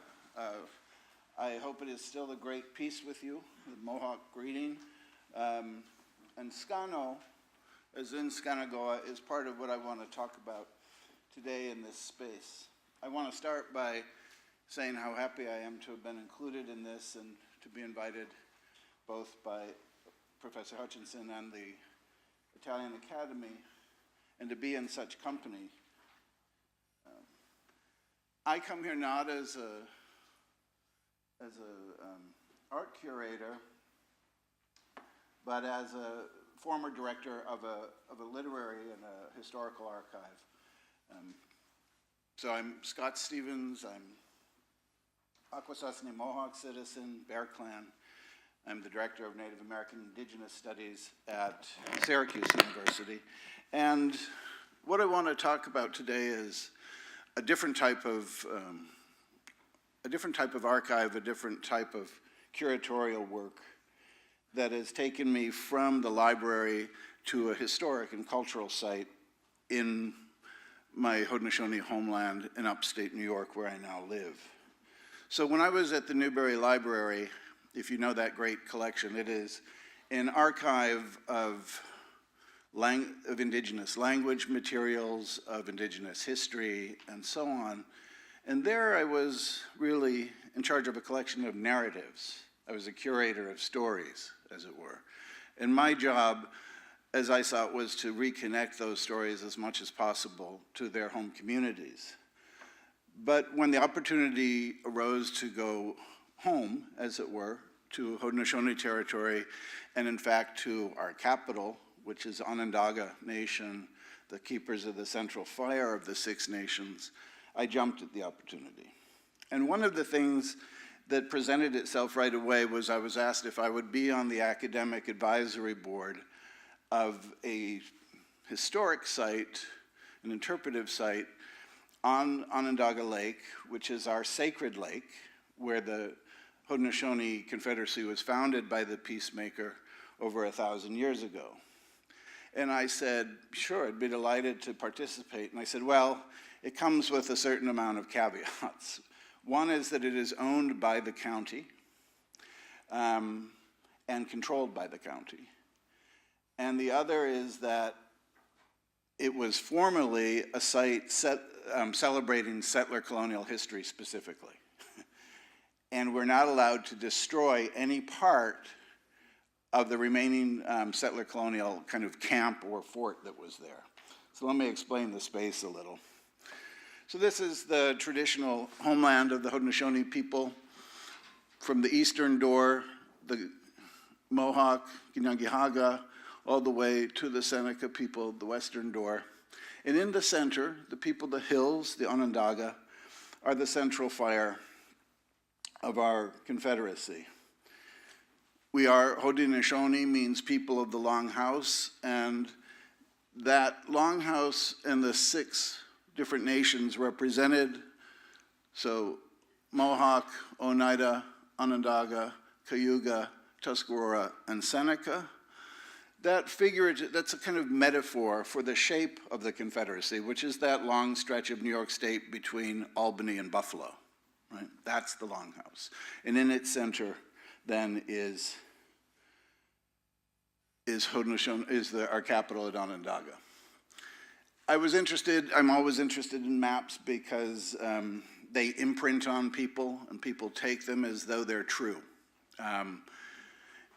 [SPEAKER 5] I hope it is still a great peace with you, the Mohawk greeting. And Skano, as in Skanagoa, is part of what I want to talk about today in this space. I want to start by saying how happy I am to have been included in this and to be invited both by Professor Hutchinson and the Italian Academy, and to be in such company. I come here not as a art curator, but as a former director of a literary and a historical archive. So I'm Scott Stevens. I'm Akwesasne Mohawk citizen, Bear Clan. I'm the director of Native American Indigenous Studies at Syracuse University. And what I want to talk about today is a different type of archive, a different type of curatorial work that has taken me from the library to a historic and cultural site in my Haudenosaunee homeland in upstate New York, where I now live. So when I was at the Newberry Library, if you know that great collection, it is an archive of Indigenous language materials, of Indigenous history, and so on. And there I was really in charge of a collection of narratives. I was a curator of stories, as it were. And my job, as I saw it, was to reconnect those stories as much as possible to their home communities. But when the opportunity arose to go home, as it were, to Haudenosaunee territory, and in fact to our capital, which is Onondaga Nation, the keepers of the central fire of the Six Nations, I jumped at the opportunity. And one of the things that presented itself right away was I was asked if I would be on the academic advisory board of a historic site, an interpretive site on Onondaga Lake, which is our sacred lake, where the Haudenosaunee Confederacy was founded by the peacemaker over 1,000 years ago. And I said, sure, I'd be delighted to participate. And I said, well, it comes with a certain amount of caveats. One is that it is owned by the county and controlled by the county. And the other is that it was formerly a site celebrating settler colonial history specifically. And we're not allowed to destroy any part of the remaining settler colonial kind of camp or fort that was there. So let me explain the space a little. So this is the traditional homeland of the Haudenosaunee people. From the eastern door, the Mohawk, Ginyangihaga, all the way to the Seneca people, the western door. And in the center, the people of the hills, the Onondaga, are the central fire of our Confederacy. We are, Haudenosaunee means people of the Longhouse, and that Longhouse and the 6 different nations represented, so Mohawk, Oneida, Onondaga, Cayuga, Tuscarora, and Seneca. That's a kind of metaphor for the shape of the Confederacy, which is that long stretch of New York State between Albany and Buffalo, right? That's the Longhouse. And in its center, then, is our capital at Onondaga. I'm always interested in maps because they imprint on people and people take them as though they're true.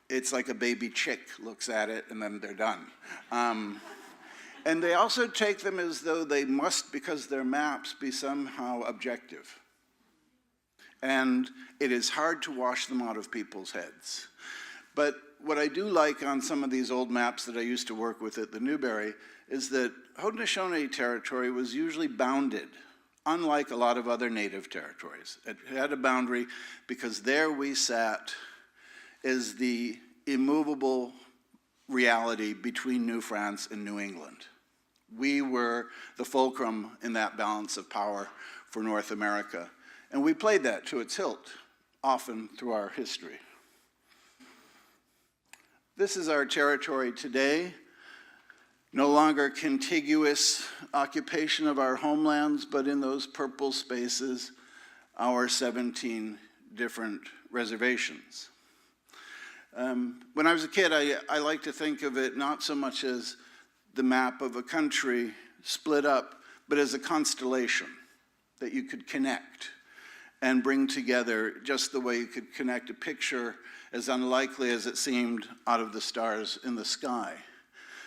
[SPEAKER 5] It's like a baby chick looks at it and then they're done. And they also take them as though they must, because they're maps, be somehow objective. And it is hard to wash them out of people's heads. But what I do like on some of these old maps that I used to work with at the Newberry is that Haudenosaunee territory was usually bounded, unlike a lot of other native territories. It had a boundary because there we sat as the immovable reality between New France and New England. We were the fulcrum in that balance of power for North America. And we played that to its hilt, often through our history. This is our territory today. No longer contiguous occupation of our homelands, but in those purple spaces, our 17 different reservations. When I was a kid, I liked to think of it not so much as the map of a country split up, but as a constellation that you could connect and bring together just the way you could connect a picture, as unlikely as it seemed, out of the stars in the sky.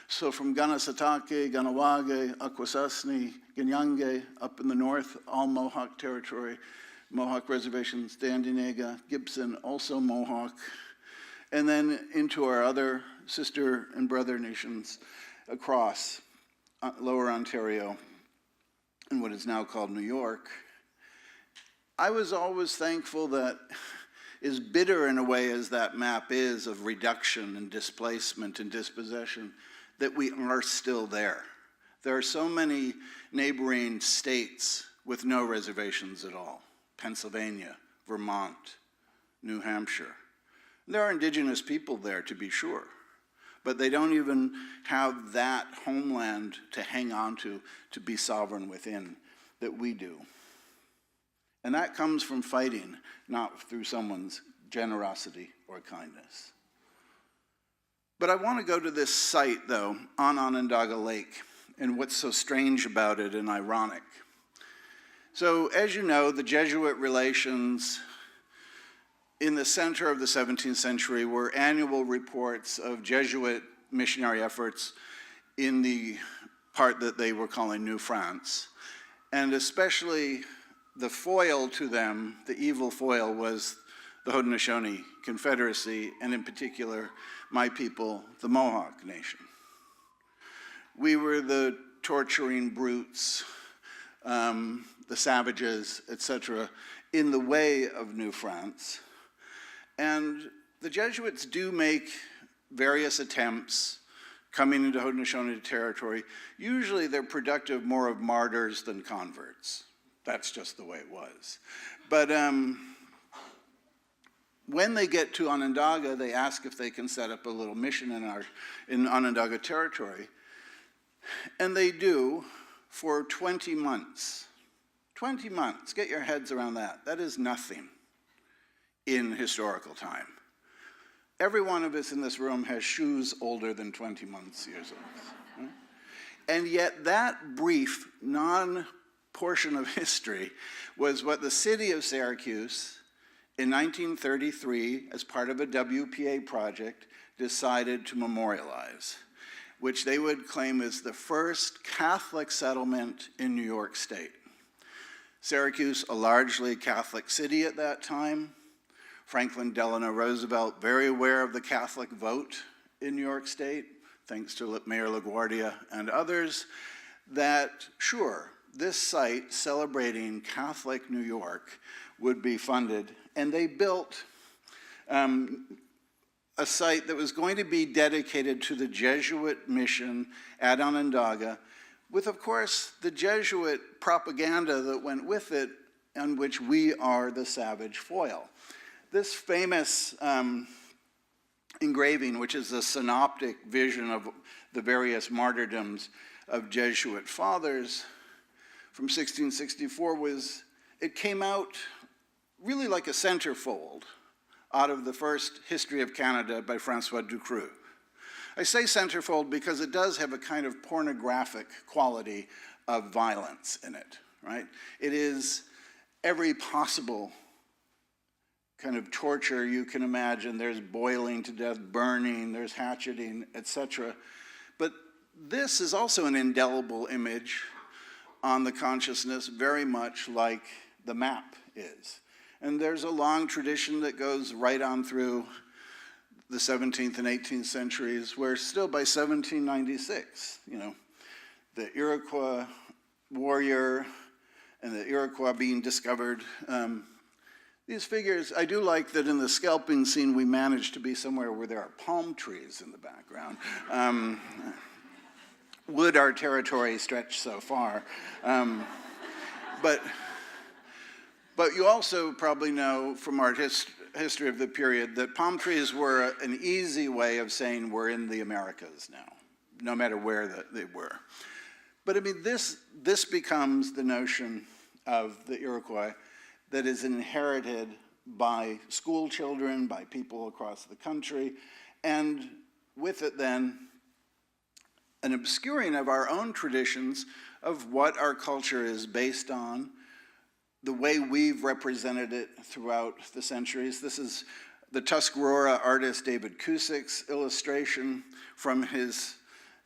[SPEAKER 5] So from Ganasatake, Ganawage, Akwesasne, Ganyange, up in the north, all Mohawk territory, Mohawk reservations, Dandinega, Gibson, also Mohawk, and then into our other sister and brother nations across Lower Ontario and what is now called New York. I was always thankful that, as bitter in a way as that map is of reduction and displacement and dispossession, that we are still there. There are so many neighboring states with no reservations at all. Pennsylvania, Vermont, New Hampshire. There are Indigenous people there, to be sure, but they don't even have that homeland to hang on to be sovereign within that we do. And that comes from fighting, not through someone's generosity or kindness. But I want to go to this site, though, on Onondaga Lake, and what's so strange about it and ironic. So, as you know, the Jesuit relations in the center of the 17th century were annual reports of Jesuit missionary efforts in the part that they were calling New France. And especially the foil to them, the evil foil, was the Haudenosaunee Confederacy, and in particular, my people, the Mohawk Nation. We were the torturing brutes, the savages, etc., in the way of New France. And the Jesuits do make various attempts coming into Haudenosaunee territory. Usually they're productive more of martyrs than converts. That's just the way it was. But when they get to Onondaga, they ask if they can set up a little mission in Onondaga territory. And they do for 20 months. 20 months, get your heads around that. That is nothing in historical time. Every one of us in this room has shoes older than 20 months years old. Right? And yet that brief non-portion of history was what the city of Syracuse in 1933, as part of a WPA project, decided to memorialize, which they would claim is the first Catholic settlement in New York State. Syracuse, a largely Catholic city at that time. Franklin Delano Roosevelt, very aware of the Catholic vote in New York State, thanks to Mayor LaGuardia and others, that, sure, this site celebrating Catholic New York would be funded. And they built a site that was going to be dedicated to the Jesuit mission at Onondaga, with, of course, the Jesuit propaganda that went with it, on which we are the savage foil. This famous engraving, which is a synoptic vision of the various martyrdoms of Jesuit fathers from 1664, it came out really like a centerfold out of the first History of Canada by Francois Ducreux. I say centerfold because it does have a kind of pornographic quality of violence in it, right? It is every possible kind of torture you can imagine. There's boiling to death, burning, there's hatcheting, etc. But this is also an indelible image on the consciousness, very much like the map is. And there's a long tradition that goes right on through the 17th and 18th centuries, where still by 1796, the Iroquois warrior and the Iroquois being discovered, these figures, I do like that in the scalping scene we managed to be somewhere where there are palm trees in the background. Would our territory stretch so far? But you also probably know from our history of the period that palm trees were an easy way of saying we're in the Americas now, no matter where they were. But I mean, this becomes the notion of the Iroquois that is inherited by school children, by people across the country, and with it then an obscuring of our own traditions of what our culture is based on, the way we've represented it throughout the centuries. This is the Tuscarora artist David Cusick's illustration from his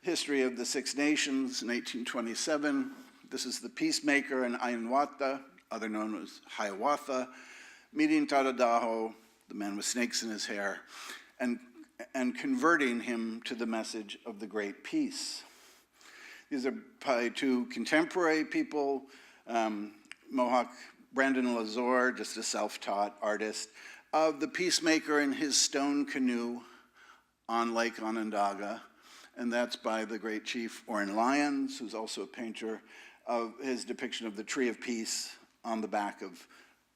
[SPEAKER 5] History of the Six Nations in 1827. This is the peacemaker in Hiawatha, other known as Hiawatha, meeting Tadadaho, the man with snakes in his hair, and converting him to the message of the Great Peace. These are by two contemporary people, Mohawk Brandon Lazore, just a self-taught artist, of the peacemaker in his stone canoe on Lake Onondaga, and that's by the great chief Oren Lyons, who's also a painter, of his depiction of the Tree of Peace on the back of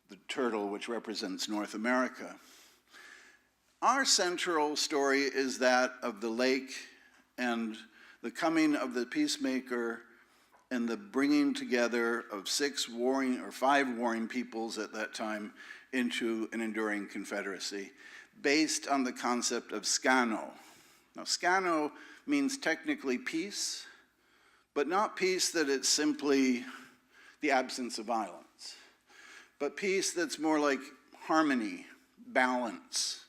[SPEAKER 5] the turtle, which represents North America. Our central story is that of the lake and the coming of the peacemaker and the bringing together of 5 warring peoples at that time into an enduring confederacy based on the concept of Scano. Now, Scano means technically peace, but not peace that it's simply the absence of violence, but peace that's more like harmony, balance.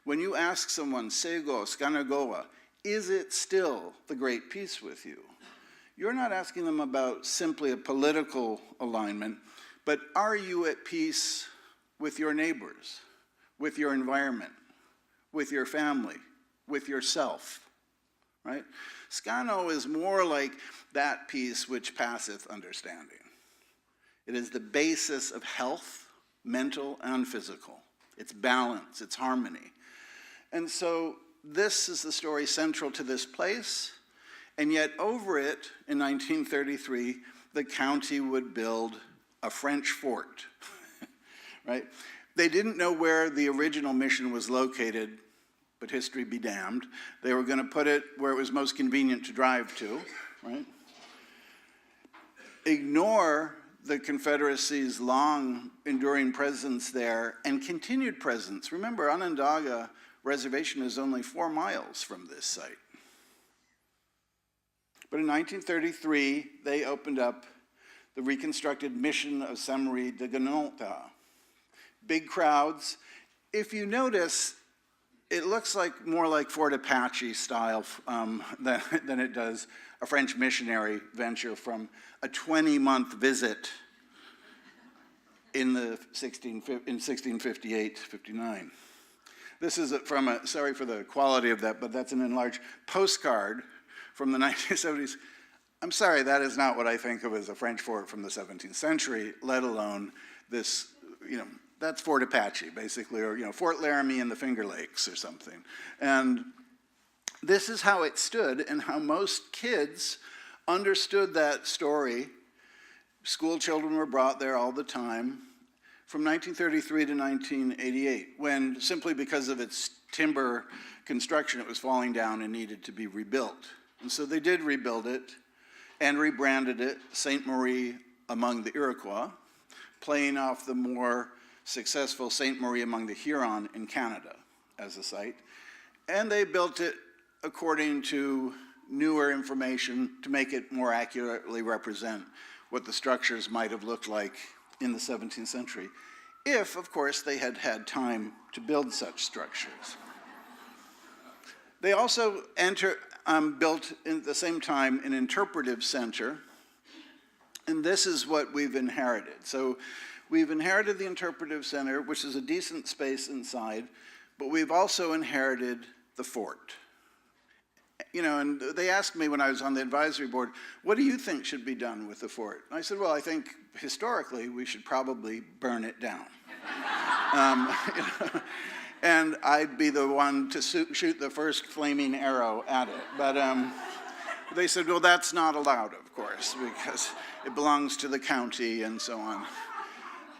[SPEAKER 5] When you ask someone, Sego, Scanagoa, is it still the great peace with you? You're not asking them about simply a political alignment, but are you at peace with your neighbors, with your environment, with your family, with yourself, right? Scano is more like that peace which passeth understanding. It is the basis of health, mental and physical. It's balance, it's harmony. And so this is the story central to this place. And yet over it, in 1933, the county would build a French fort, right? They didn't know where the original mission was located, but history be damned. They were going to put it where it was most convenient to drive to, right? Ignore the Confederacy's long enduring presence there and continued presence. Remember, Onondaga Reservation is only 4 miles from this site. But in 1933, they opened up the reconstructed mission of Sainte Marie de Ganota. Big crowds. If you notice, it looks like more like Fort Apache style than it does a French missionary venture from a 20-month visit in 1658-59. This is sorry for the quality of that, but that's an enlarged postcard from the 1970s. I'm sorry, that is not what I think of as a French fort from the 17th century, let alone this, that's Fort Apache, basically, or, Fort Laramie in the Finger Lakes or something. And this is how it stood and how most kids understood that story. School children were brought there all the time from 1933 to 1988, when simply because of its timber construction, it was falling down and needed to be rebuilt. And so they did rebuild it and rebranded it Sainte Marie among the Iroquois, playing off the more successful Sainte Marie among the Huron in Canada as a site. And they built it according to newer information to make it more accurately represent what the structures might have looked like in the 17th century, if, of course, they had had time to build such structures. They also built at the same time an interpretive center, and this is what we've inherited. So we've inherited the interpretive center, which is a decent space inside, but we've also inherited the fort. You know, and they asked me when I was on the advisory board, what do you think should be done with the fort? And I said, well, I think historically we should probably burn it down. You know, and I'd be the one to shoot the first flaming arrow at it. But they said, well, that's not allowed, of course, because it belongs to the county and so on.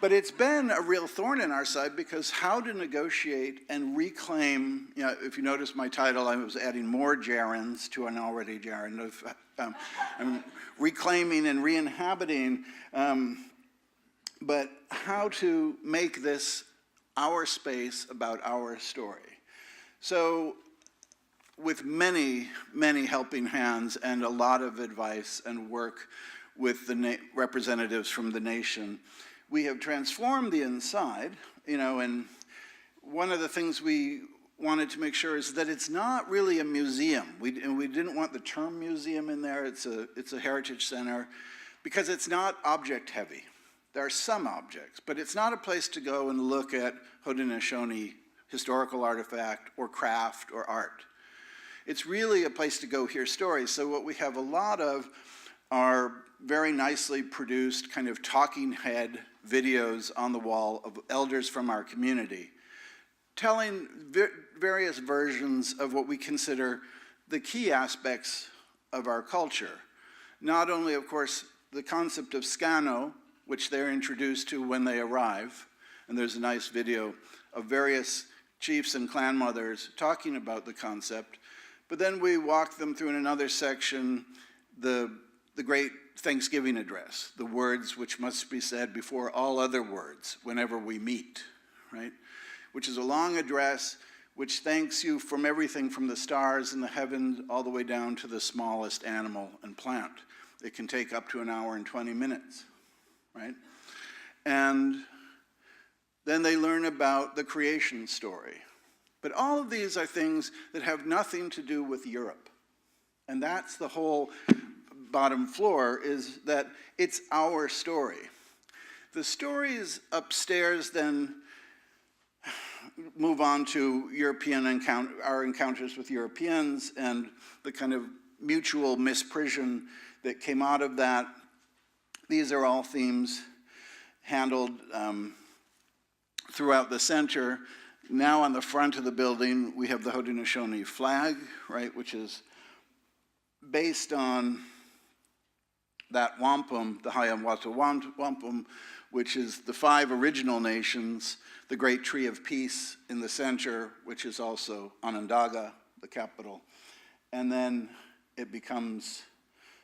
[SPEAKER 5] But it's been a real thorn in our side, because how to negotiate and reclaim, you know, if you notice my title, I was adding more gerunds to an already gerund of reclaiming and re-inhabiting, but how to make this our space about our story. So with many, many helping hands and a lot of advice and work with the representatives from the nation, we have transformed the inside, you know, and one of the things we wanted to make sure is that it's not really a museum. We didn't want the term museum in there. It's a heritage center, because it's not object heavy. There are some objects, but it's not a place to go and look at Haudenosaunee historical artifact or craft or art. It's really a place to go hear stories. So what we have a lot of are very nicely produced kind of talking head videos on the wall of elders from our community, telling various versions of what we consider the key aspects of our culture. Not only, of course, the concept of Scano, which they're introduced to when they arrive, and there's a nice video of various chiefs and clan mothers talking about the concept, but then we walk them through in another section the great Thanksgiving address, the words which must be said before all other words whenever we meet, right? Which is a long address which thanks you from everything from the stars in the heavens all the way down to the smallest animal and plant. It can take up to 1 hour and 20 minutes, right? And then they learn about the creation story. But all of these are things that have nothing to do with Europe. And that's the whole bottom floor, is that it's our story. The stories upstairs then move on to our encounters with Europeans and the kind of mutual misprision that came out of that. These are all themes handled throughout the center. Now on the front of the building, we have the Haudenosaunee flag, right, which is based on that wampum, the Hiawatha wampum, which is the 5 original nations, the great tree of peace in the center, which is also Onondaga, the capital. And then it becomes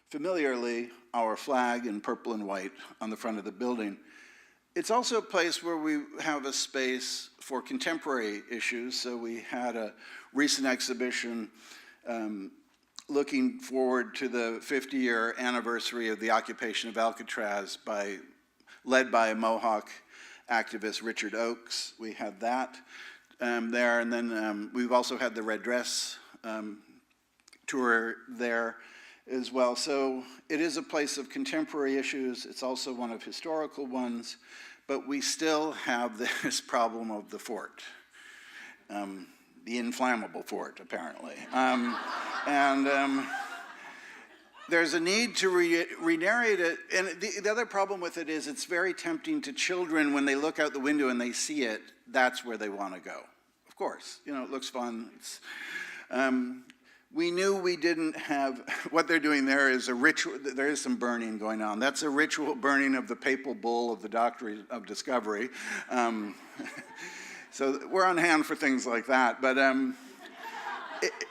[SPEAKER 5] familiarly our flag in purple and white on the front of the building. It's also a place where we have a space for contemporary issues. So we had a recent exhibition looking forward to the 50-year anniversary of the occupation of Alcatraz led by Mohawk activist Richard Oakes. We had that there, and then we've also had the Red Dress tour there as well. So it is a place of contemporary issues. It's also one of historical ones, but we still have this problem of the fort. The inflammable fort, apparently. There's a need to re-narrate it, and the other problem with it is it's very tempting to children when they look out the window and they see it, that's where they want to go. Of course, you know, it looks fun. We knew we didn't have, what they're doing there is a ritual, there is some burning going on. That's a ritual burning of the papal bull of the Doctrine of Discovery. So we're on hand for things like that, but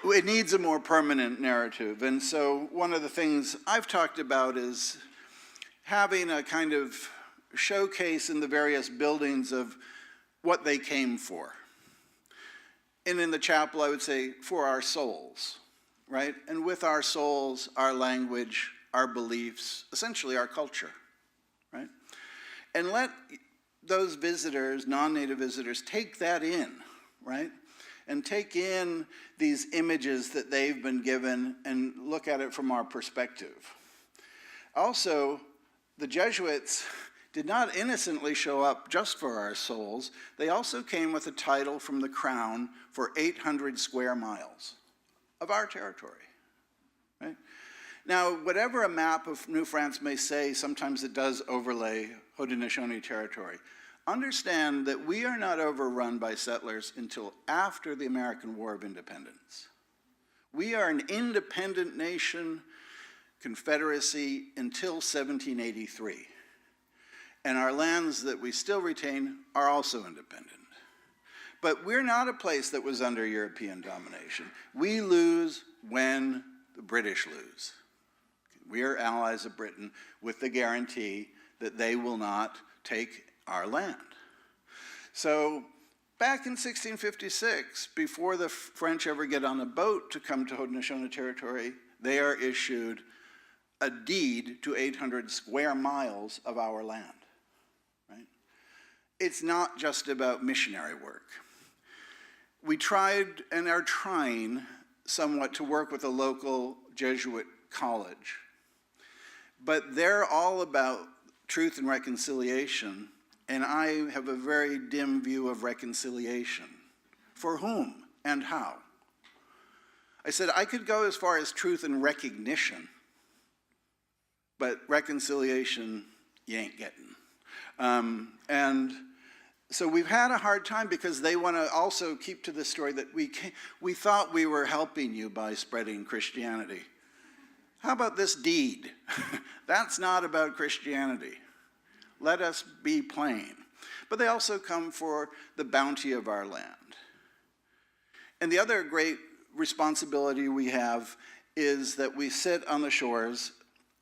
[SPEAKER 5] it needs a more permanent narrative. And so one of the things I've talked about is having a kind of showcase in the various buildings of what they came for. And in the chapel, I would say, for our souls. right? And with our souls, our language, our beliefs, essentially our culture, right? And let those visitors, non-native visitors, take that in, right? And take in these images that they've been given and look at it from our perspective. Also, the Jesuits did not innocently show up just for our souls. They also came with a title from the crown for 800 square miles of our territory, right? Now, whatever a map of New France may say, sometimes it does overlay Haudenosaunee territory. Understand that we are not overrun by settlers until after the American War of Independence. We are an independent nation, confederacy, until 1783. And our lands that we still retain are also independent. But we're not a place that was under European domination. We lose when the British lose. We are allies of Britain with the guarantee that they will not take our land. So back in 1656, before the French ever get on a boat to come to Haudenosaunee territory, they are issued a deed to 800 square miles of our land, right? It's not just about missionary work. We tried and are trying somewhat to work with a local Jesuit college, but they're all about truth and reconciliation, and I have a very dim view of reconciliation. For whom and how? I said I could go as far as truth and recognition, but reconciliation you ain't getting. And so we've had a hard time because they want to also keep to the story that we thought we were helping you by spreading Christianity. How about this deed? That's not about Christianity. Let us be plain. But they also come for the bounty of our land. And the other great responsibility we have is that we sit on the shores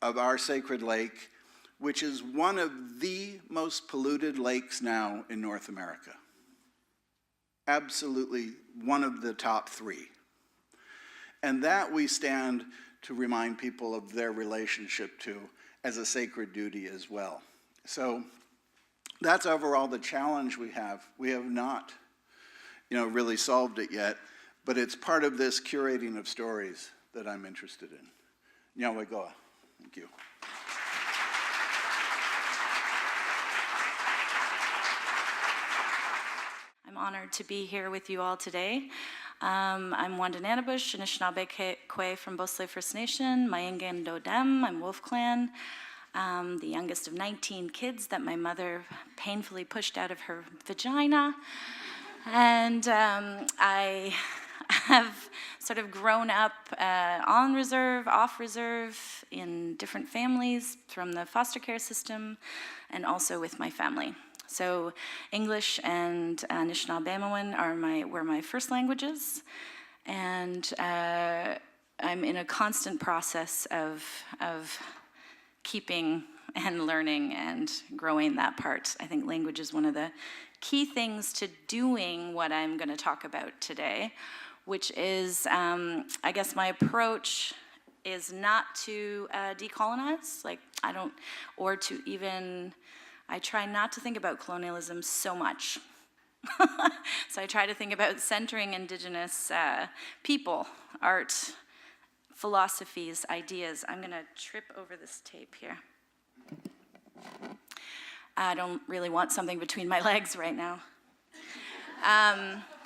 [SPEAKER 5] of our sacred lake, which is one of the most polluted lakes now in North America. Absolutely one of the top three. And that we stand to remind people of their relationship to as a sacred duty as well. So that's overall the challenge we have. We have not, really solved it yet, but it's part of this curating of stories that I'm interested in. Nyawegoa. Thank you.
[SPEAKER 6] I'm honored to be here with you all today. I'm Wanda Nanabush, Anishinaabe Kwe from Bosle First Nation, Mayengan Dodem, I'm Wolf Clan, the youngest of 19 kids that my mother painfully pushed out of her vagina. And I have sort of grown up on reserve, off reserve, in different families from the foster care system, and also with my family. So English and Anishinaabe were my first languages, and I'm in a constant process of keeping and learning and growing that part. I think language is one of the key things to doing what I'm going to talk about today, which is, I guess my approach is not to decolonize, I try not to think about colonialism so much. So I try to think about centering Indigenous people, art, philosophies, ideas. I'm going to trip over this tape here. I don't really want something between my legs right now.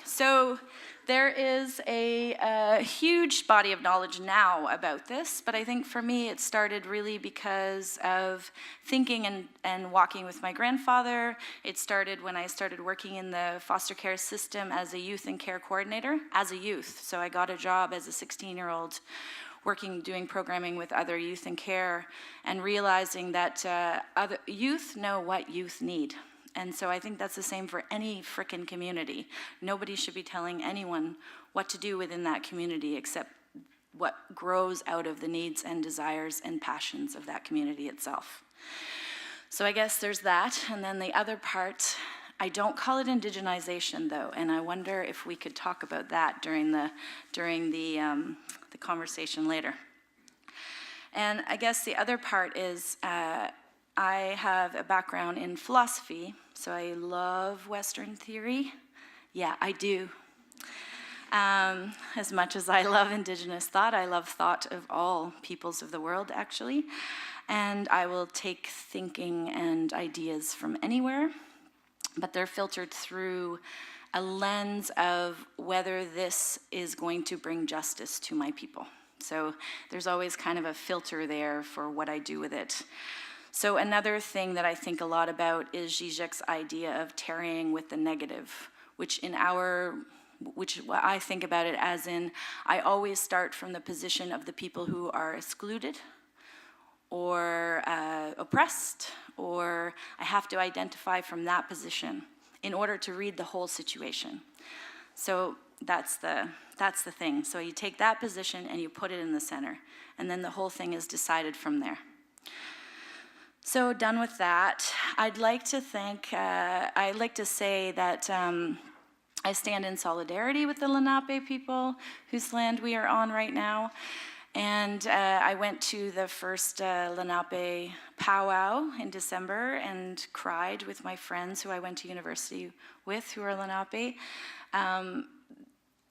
[SPEAKER 6] So there is a huge body of knowledge now about this, but I think for me it started really because of thinking and walking with my grandfather. It started when I started working in the foster care system as a youth and care coordinator, as a youth. So I got a job as a 16-year-old doing programming with other youth in care, and realizing that other youth know what youth need. And so I think that's the same for any frickin' community. Nobody should be telling anyone what to do within that community except what grows out of the needs and desires and passions of that community itself. So I guess there's that. And then the other part, I don't call it indigenization though, and I wonder if we could talk about that during the the conversation later. And I guess the other part is I have a background in philosophy, so I love Western theory. Yeah, I do. As much as I love Indigenous thought, I love thought of all peoples of the world, actually. And I will take thinking and ideas from anywhere, but they're filtered through a lens of whether this is going to bring justice to my people. So there's always kind of a filter there for what I do with it. So another thing that I think a lot about is Zizek's idea of tarrying with the negative, which I think about it as in, I always start from the position of the people who are excluded or oppressed, or I have to identify from that position in order to read the whole situation. So that's the thing. So you take that position and you put it in the center, and then the whole thing is decided from there. So done with that, I'd like to say that I stand in solidarity with the Lenape people whose land we are on right now. And I went to the first Lenape powwow in December and cried with my friends who I went to university with who are Lenape.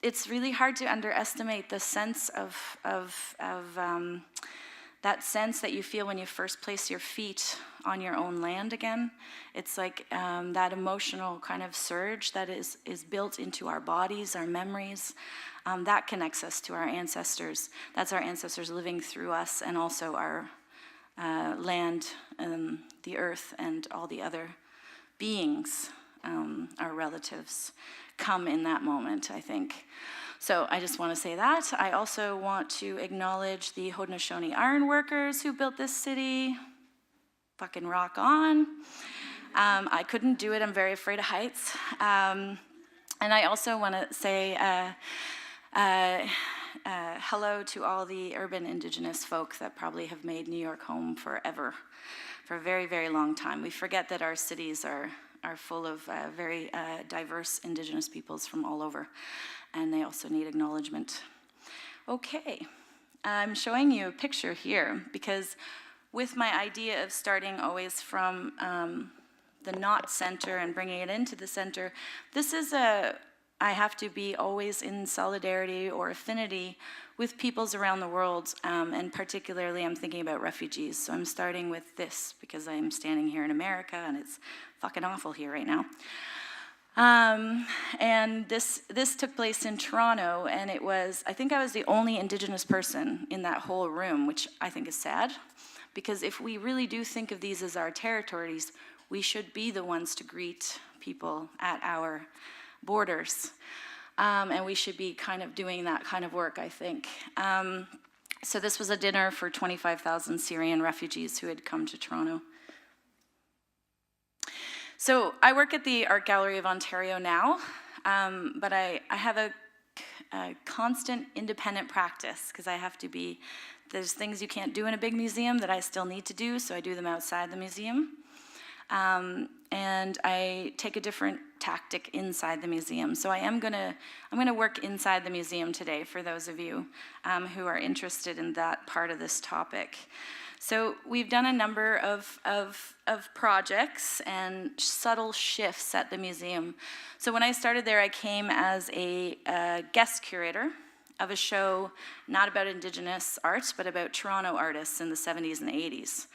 [SPEAKER 6] It's really hard to underestimate the sense of that sense that you feel when you first place your feet on your own land again. It's like that emotional kind of surge that is built into our bodies, our memories. That connects us to our ancestors. That's our ancestors living through us, and also our land, the earth, and all the other beings, our relatives, come in that moment, I think. So I just want to say that. I also want to acknowledge the Haudenosaunee iron workers who built this city. Fucking rock on. I couldn't do it. I'm very afraid of heights. And I also want to say hello to all the urban Indigenous folk that probably have made New York home forever, for a very, very long time. We forget that our cities are full of very diverse Indigenous peoples from all over, and they also need acknowledgement. Okay, I'm showing you a picture here because with my idea of starting always from the not center and bringing it into the center, this is I have to be always in solidarity or affinity with peoples around the world, and particularly I'm thinking about refugees. So I'm starting with this because I'm standing here in America and it's fucking awful here right now. And this took place in Toronto, and it was, I think I was the only Indigenous person in that whole room, which I think is sad, because if we really do think of these as our territories, we should be the ones to greet people at our borders. And we should be kind of doing that kind of work, I think. So this was a dinner for 25,000 Syrian refugees who had come to Toronto. So I work at the Art Gallery of Ontario now, but I have a constant independent practice because I have to be, there's things you can't do in a big museum that I still need to do, so I do them outside the museum. And I take a different tactic inside the museum. So I'm gonna work inside the museum today for those of you who are interested in that part of this topic. So we've done a number of projects and subtle shifts at the museum. So when I started there, I came as a guest curator of a show not about Indigenous arts, but about Toronto artists in the 70s and 80s.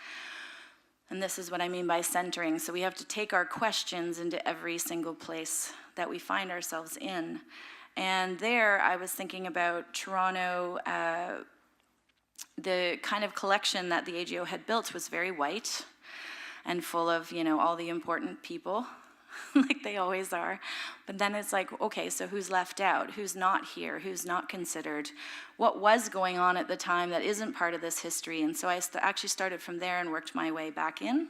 [SPEAKER 6] And this is what I mean by centering. So we have to take our questions into every single place that we find ourselves in. And there I was thinking about Toronto. The kind of collection that the AGO had built was very white and full of, all the important people, like they always are. But then it's like, okay, so who's left out? Who's not here? Who's not considered? What was going on at the time that isn't part of this history? And so I actually started from there and worked my way back in.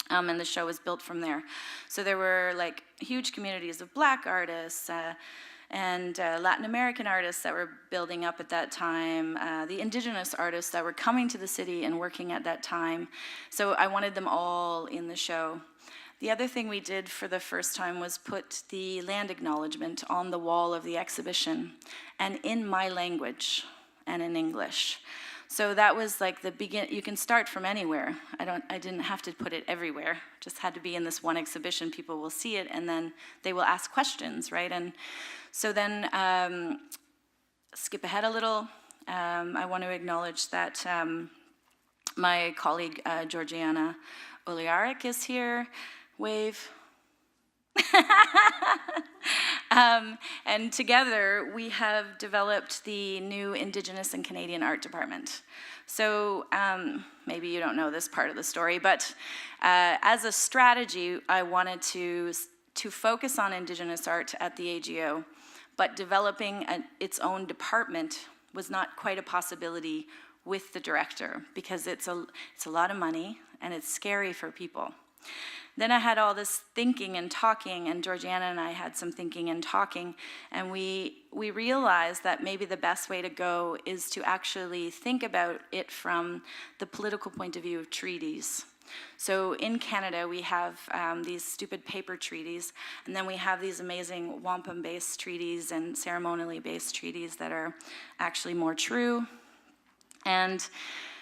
[SPEAKER 6] And the show was built from there. So there were like huge communities of Black artists, and Latin American artists that were building up at that time, the Indigenous artists that were coming to the city and working at that time. So I wanted them all in the show. The other thing we did for the first time was put the land acknowledgement on the wall of the exhibition, and in my language. and in English. So that was like the you can start from anywhere. I didn't have to put it everywhere. Just had to be in this one exhibition. People will see it and then they will ask questions, right? And so then, skip ahead a little. I want to acknowledge that my colleague Georgiana Oliarik is here. Wave. And together we have developed the new Indigenous and Canadian Art Department. So maybe you don't know this part of the story, but as a strategy, I wanted to focus on Indigenous art at the AGO, but developing its own department was not quite a possibility with the director, because it's a lot of money and it's scary for people. Then I had all this thinking and talking, and Georgiana and I had some thinking and talking, and we realized that maybe the best way to go is to actually think about it from the political point of view of treaties. So in Canada, we have these stupid paper treaties, and then we have these amazing wampum-based treaties and ceremonially-based treaties that are actually more true. And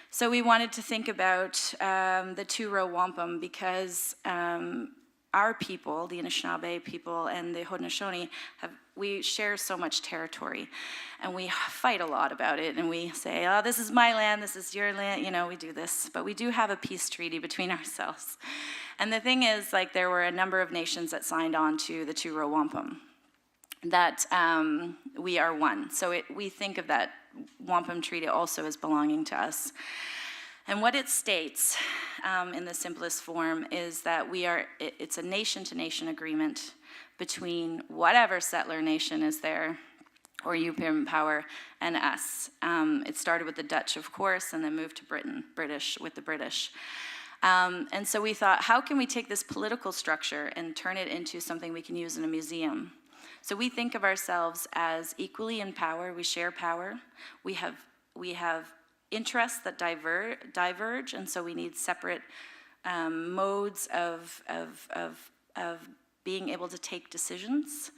[SPEAKER 6] so we wanted to think about the two-row wampum, because our people, the Anishinaabe people and the Haudenosaunee, we share so much territory, and we fight a lot about it, and we say, oh, this is my land, this is your land, you know, we do this, but we do have a peace treaty between ourselves. And the thing is, like, there were a number of nations that signed on to the two-row wampum, that we are one. So we think of that wampum treaty also as belonging to us. And what it states, in the simplest form, is that it's a nation-to-nation agreement between whatever settler nation is there, or European power, and us. It started with the Dutch, of course, and then moved to British, with the British. And so we thought, how can we take this political structure and turn it into something we can use in a museum? So we think of ourselves as equally in power. We share power. We have interests that diverge, and so we need separate modes of being able to take decisions.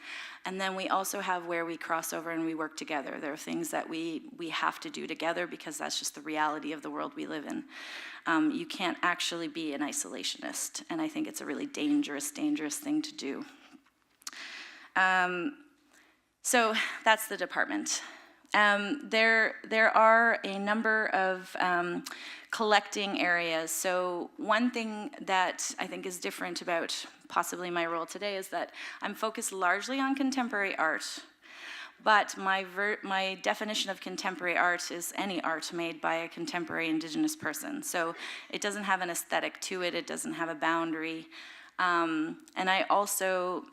[SPEAKER 6] And then we also have where we cross over and we work together. There are things that we have to do together, because that's just the reality of the world we live in. You can't actually be an isolationist, and I think it's a really dangerous thing to do. So that's the department. There are a number of collecting areas. So one thing that I think is different about possibly my role today is that I'm focused largely on contemporary art, but my definition of contemporary art is any art made by a contemporary Indigenous person. So it doesn't have an aesthetic to it, it doesn't have a boundary. And I also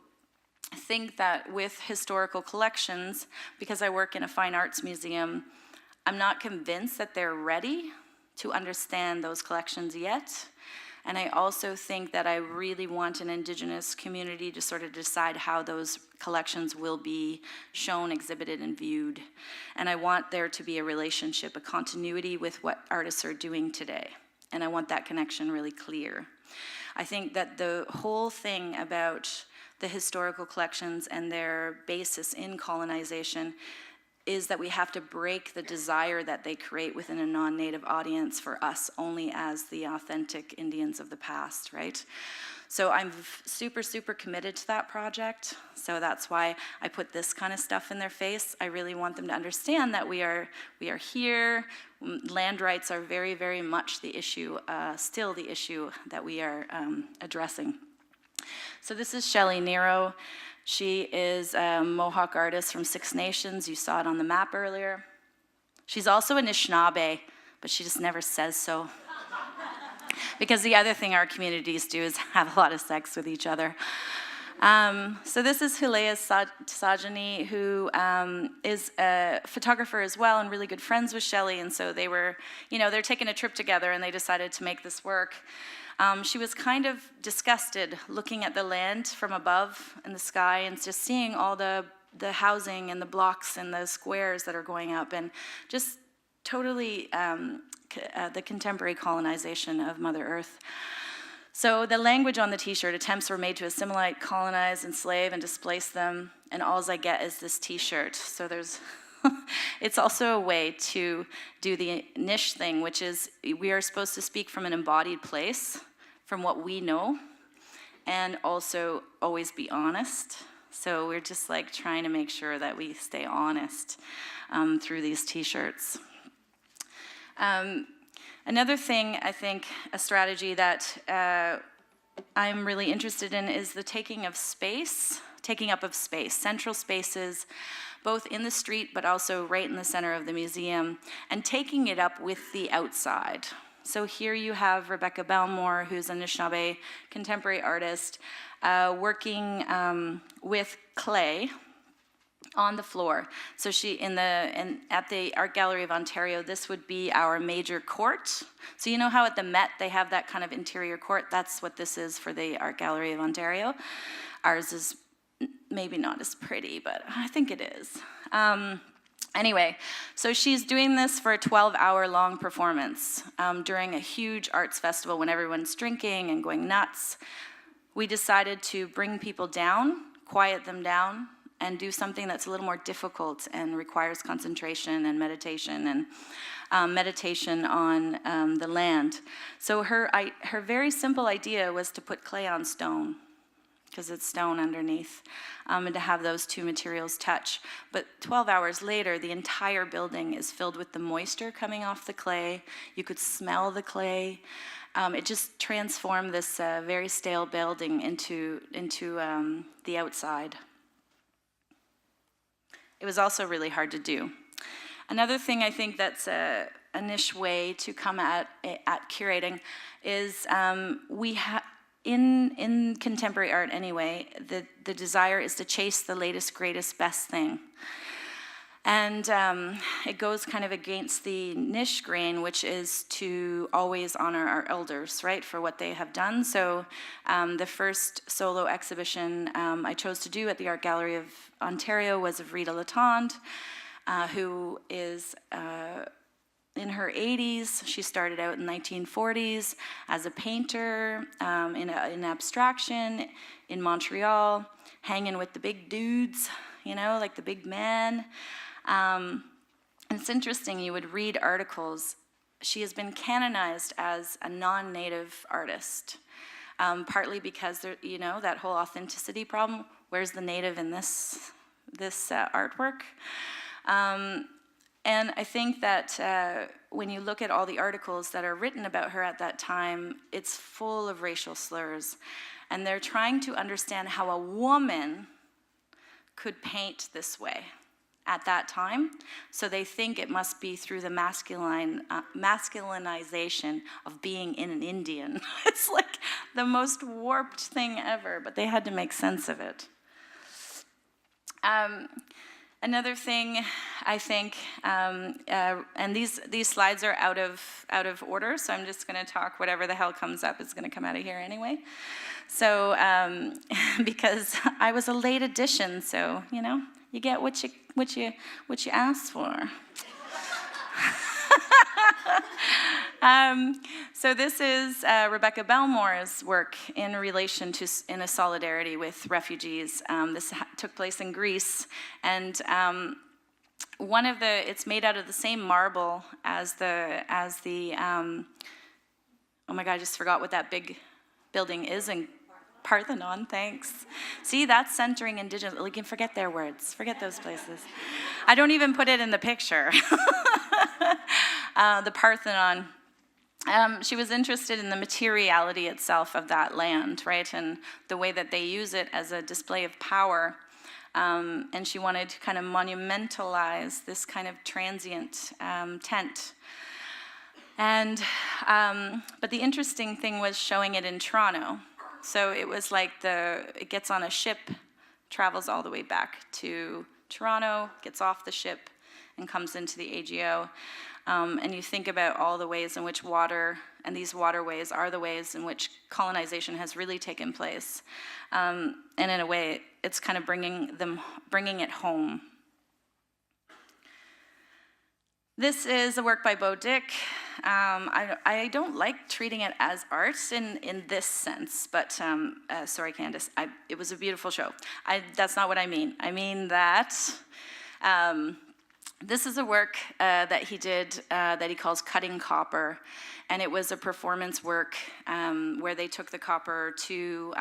[SPEAKER 6] think that with historical collections, because I work in a fine arts museum, I'm not convinced that they're ready to understand those collections yet. And I also think that I really want an Indigenous community to sort of decide how those collections will be shown, exhibited, and viewed. And I want there to be a relationship, a continuity with what artists are doing today. And I want that connection really clear. I think that the whole thing about the historical collections and their basis in colonization is that we have to break the desire that they create within a non-native audience for us only as the authentic Indians of the past, right? So I'm super, super committed to that project. So that's why I put this kind of stuff in their face. I really want them to understand that we are here. Land rights are very, very much the issue, still the issue that we are addressing. So this is Shelley Nero. She is a Mohawk artist from Six Nations. You saw it on the map earlier. She's also Anishinaabe, but she just never says so. Because the other thing our communities do is have a lot of sex with each other. So this is Akwesasne, who is a photographer as well and really good friends with Shelley. And so they were, they're taking a trip together and they decided to make this work. She was kind of disgusted looking at the land from above in the sky and just seeing all the housing and the blocks and the squares that are going up, and just totally the contemporary colonization of Mother Earth. So the language on the t-shirt, attempts were made to assimilate, colonize, enslave, and displace them, and all I get is this t-shirt. So there's It's also a way to do the niche thing, which is we are supposed to speak from an embodied place, from what we know, and also always be honest. So we're just like trying to make sure that we stay honest through these t-shirts. Another thing, I think, a strategy that I'm really interested in is the taking up of space, central spaces, both in the street but also right in the center of the museum, and taking it up with the outside. So here you have Rebecca Belmore, who's an Anishinaabe contemporary artist, working with clay on the floor. So she, at the Art Gallery of Ontario, this would be our major court. So you know how at the Met they have that kind of interior court? That's what this is for the Art Gallery of Ontario. Ours is maybe not as pretty, but I think it is. Anyway, so she's doing this for a 12-hour-long performance during a huge arts festival when everyone's drinking and going nuts. We decided to bring people down, quiet them down, and do something that's a little more difficult and requires concentration and meditation on the land. So her very simple idea was to put clay on stone, because it's stone underneath, and to have those two materials touch. But 12 hours later, the entire building is filled with the moisture coming off the clay. You could smell the clay. It just transformed this very stale building into the outside. It was also really hard to do. Another thing I think that's a niche way to come at curating is in contemporary art anyway, the desire is to chase the latest, greatest, best thing. And it goes kind of against the niche grain, which is to always honor our elders, right, for what they have done. So the first solo exhibition I chose to do at the Art Gallery of Ontario was of Rita Latond, who is in her 80s. She started out in the 1940s as a painter in abstraction in Montreal, hanging with the big dudes, you know, like the big men. It's interesting, you would read articles. She has been canonized as a non-native artist, partly because there, you know, that whole authenticity problem. Where's the native in this artwork? And I think that when you look at all the articles that are written about her at that time, it's full of racial slurs. And they're trying to understand how a woman could paint this way at that time. So they think it must be through the masculinization of being in an Indian. It's like the most warped thing ever, but they had to make sense of it. Another thing, I think, and these slides are out of order, so I'm just going to talk whatever the hell comes up is going to come out of here anyway. So, because I was a late addition, so you know, you get what you asked for. So this is Rebecca Belmore's work in relation to in a solidarity with refugees. This took place in Greece, and it's made out of the same marble as the oh my God, I just forgot what that big building is in Parthenon. Thanks. See, that's centering Indigenous. We can forget their words. Forget those places. I don't even put it in the picture. The Parthenon. She was interested in the materiality itself of that land, right, and the way that they use it as a display of power. And she wanted to kind of monumentalize this kind of transient tent. And but the interesting thing was showing it in Toronto. So it was like it gets on a ship, travels all the way back to Toronto, gets off the ship, and comes into the AGO. And you think about all the ways in which water, and these waterways are the ways in which colonization has really taken place. And in a way, it's kind of bringing it home. This is a work by Bo Dick. I don't like treating it as art in this sense, but sorry, Candace, it was a beautiful show. That's not what I mean. I mean that This is a work that he did that he calls Cutting Copper, and it was a performance work where they took the copper to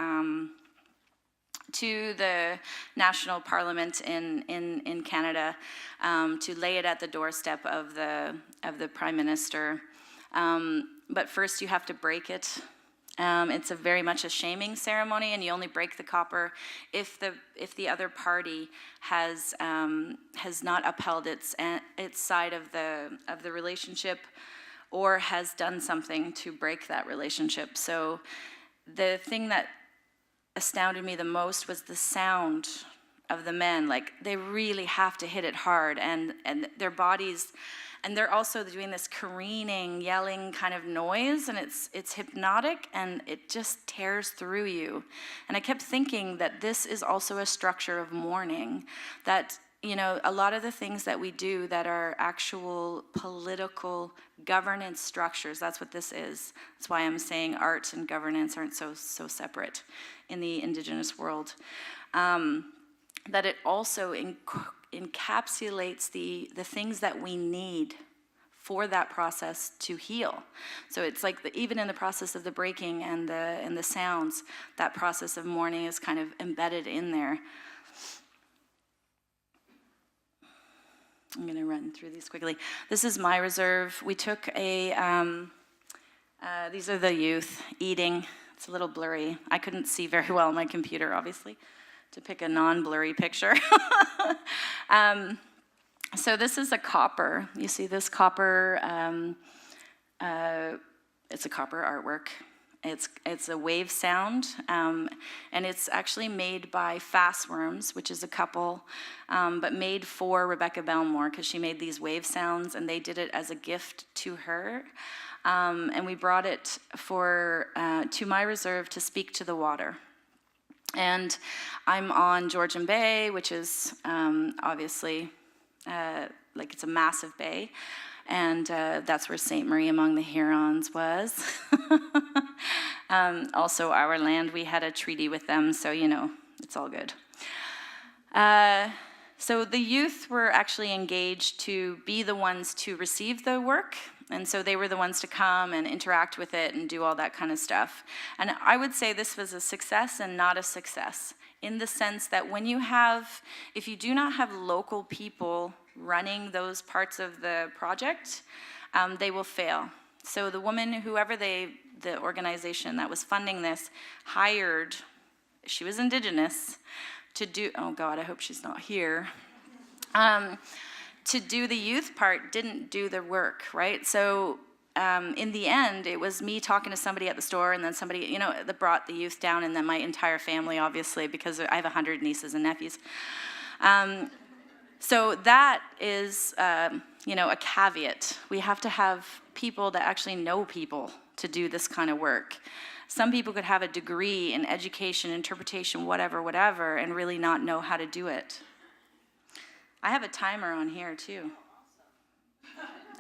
[SPEAKER 6] the National Parliament in Canada to lay it at the doorstep of the Prime Minister. But first you have to break it. It's very much a shaming ceremony, and you only break the copper if the other party has not upheld its side of the relationship, or has done something to break that relationship. So the thing that astounded me the most was the sound of the men. Like, they really have to hit it hard, and their bodies. And they're also doing this careening, yelling kind of noise, and it's hypnotic, and it just tears through you. And I kept thinking that this is also a structure of mourning, that, you know, a lot of the things that we do that are actual political governance structures, that's what this is. That's why I'm saying art and governance aren't so separate in the Indigenous world. That it also encapsulates the things that we need for that process to heal. So it's like even in the process of the breaking and the sounds, that process of mourning is kind of embedded in there. I'm going to run through these quickly. This is my reserve. We took these are the youth eating. It's a little blurry. I couldn't see very well on my computer, obviously, to pick a non-blurry picture. So this is a copper. You see this copper, it's a copper artwork. It's a wave sound, and it's actually made by Fastworms, which is a couple, but made for Rebecca Belmore, because she made these wave sounds, and they did it as a gift to her. And we brought it to my reserve to speak to the water. And I'm on Georgian Bay, which is obviously, like, it's a massive bay. And that's where Ste. Marie among the Hurons was. Also our land, we had a treaty with them, so, you know, it's all good. So the youth were actually engaged to be the ones to receive the work, and so they were the ones to come and interact with it and do all that kind of stuff. And I would say this was a success and not a success, in the sense that if you do not have local people running those parts of the project, they will fail. So the woman, whoever the organization that was funding this hired, she was Indigenous, to do, oh God, I hope she's not here, to do the youth part, didn't do the work, right? So in the end, it was me talking to somebody at the store, and then somebody, you know, that brought the youth down, and then my entire family, obviously, because I have 100 nieces and nephews. So that is, you know, a caveat. We have to have people that actually know people to do this kind of work. Some people could have a degree in education, interpretation, whatever, and really not know how to do it. I have a timer on here, too.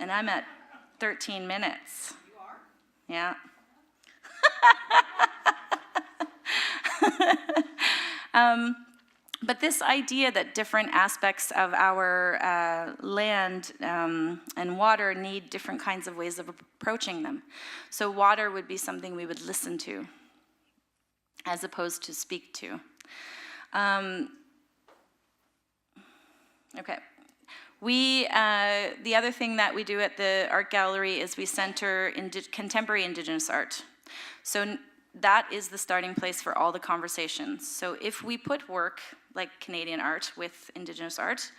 [SPEAKER 6] And I'm at 13 minutes. You are? Yeah. But this idea that different aspects of our land and water need different kinds of ways of approaching them. So water would be something we would listen to, as opposed to speak to. Okay. The other thing that we do at the art gallery is we center contemporary Indigenous art. So that is the starting place for all the conversations. So if we put work like Canadian art with Indigenous art,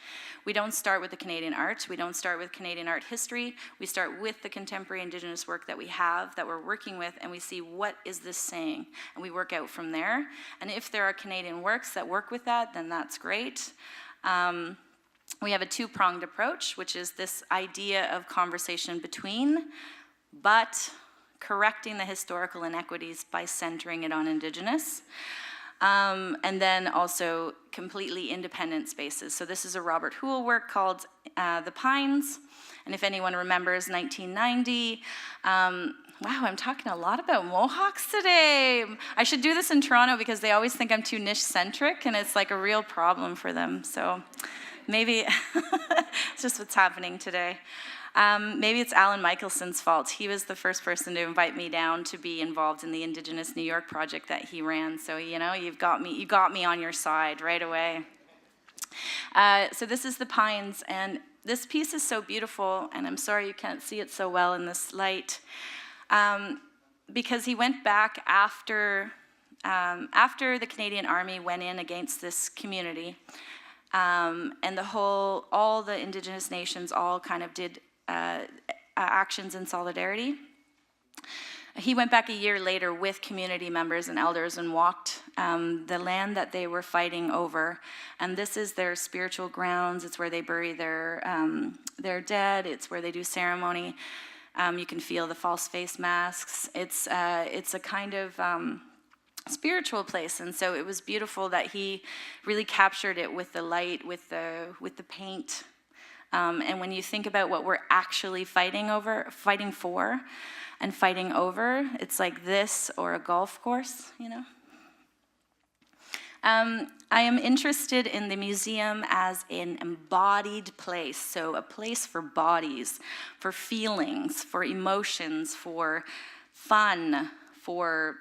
[SPEAKER 6] we don't start with the Canadian art, we don't start with Canadian art history, we start with the contemporary Indigenous work that we have, that we're working with, and we see what is this saying, and we work out from there. And if there are Canadian works that work with that, then that's great. We have a two-pronged approach, which is this idea of conversation between, but correcting the historical inequities by centering it on Indigenous. And then also completely independent spaces. So this is a Robert Houle work called The Pines. And if anyone remembers 1990, wow, I'm talking a lot about Mohawks today. I should do this in Toronto because they always think I'm too niche-centric, and it's like a real problem for them. So maybe it's just what's happening today. Maybe it's Alan Michelson's fault. He was the first person to invite me down to be involved in the Indigenous New York project that he ran. So, you know, you got me on your side right away. So this is the Pines, and this piece is so beautiful, and I'm sorry you can't see it so well in this light, because he went back after the Canadian Army went in against this community, and all the Indigenous nations all kind of did actions in solidarity. He went back a year later with community members and elders and walked the land that they were fighting over. And this is their spiritual grounds. It's where they bury their dead. It's where they do ceremony. You can feel the false face masks. It's a kind of spiritual place. And so it was beautiful that he really captured it with the light, with the paint. And when you think about what we're actually fighting for, and fighting over, it's like this or a golf course, you know? I am interested in the museum as an embodied place, so a place for bodies, for feelings, for emotions, for fun, for,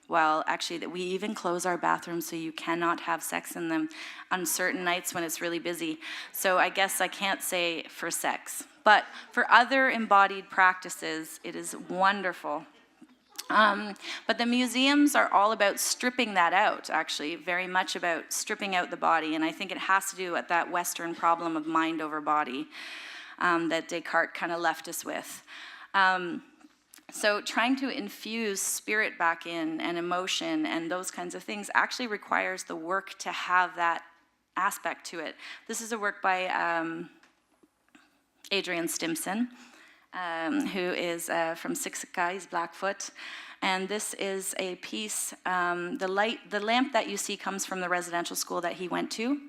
[SPEAKER 6] well, actually, that we even close our bathrooms so you cannot have sex in them on certain nights when it's really busy. So I guess I can't say for sex. But for other embodied practices, it is wonderful. But the museums are all about stripping that out, actually, very much about stripping out the body. And I think it has to do with that Western problem of mind over body that Descartes kind of left us with. So trying to infuse spirit back in and emotion and those kinds of things actually requires the work to have that aspect to it. This is a work by Adrian Stimson, who is from Chickasaw, he's Blackfoot. And this is a piece, the lamp that you see comes from the residential school that he went to.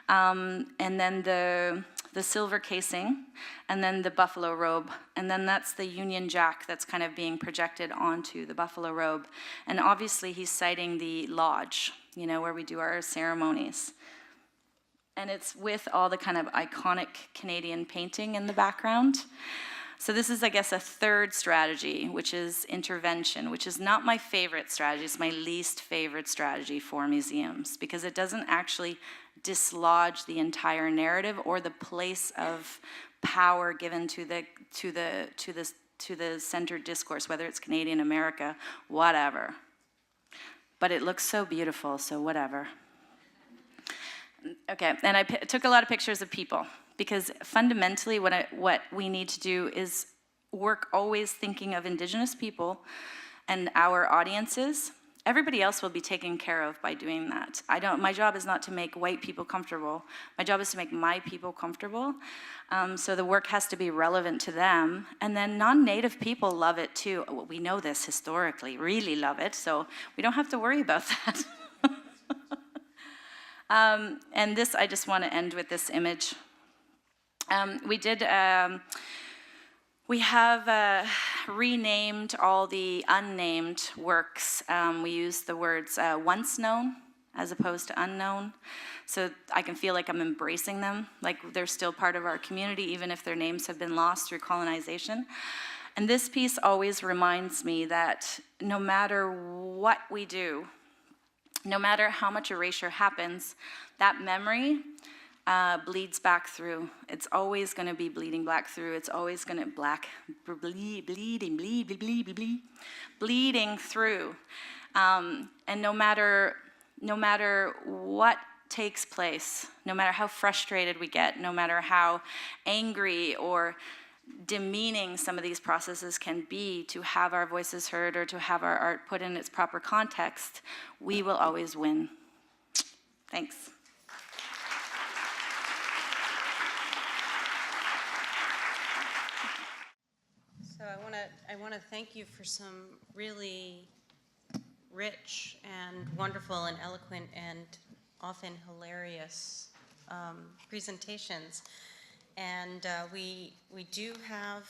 [SPEAKER 6] And then the silver casing, and then the buffalo robe. And then that's the Union Jack that's kind of being projected onto the buffalo robe. And obviously he's citing the lodge, you know, where we do our ceremonies. And it's with all the kind of iconic Canadian painting in the background. So this is, I guess, a third strategy, which is intervention, which is not my favorite strategy. It's my least favorite strategy for museums, because it doesn't actually dislodge the entire narrative or the place of power given to the centered discourse, whether it's Canadian, America, whatever. But it looks so beautiful, so whatever. Okay, and I took a lot of pictures of people, because fundamentally what we need to do is work always thinking of Indigenous people and our audiences. Everybody else will be taken care of by doing that. My job is not to make white people comfortable. My job is to make my people comfortable. So the work has to be relevant to them. And then non-Native people love it too. We know this historically, really love it. So we don't have to worry about that. And this, I just want to end with this image. We have renamed all the unnamed works. We use the words once known as opposed to unknown. So I can feel like I'm embracing them, like they're still part of our community, even if their names have been lost through colonization. And this piece always reminds me that no matter what we do, no matter how much erasure happens, that memory bleeds back through. It's always going to be bleeding back through. It's always going to bleeding through. And no matter what takes place, no matter how frustrated we get, no matter how angry or demeaning some of these processes can be to have our voices heard or to have our art put in its proper context, we will always win. Thanks.
[SPEAKER 3] So I want to thank you for some really rich and wonderful and eloquent and often hilarious presentations. And we do have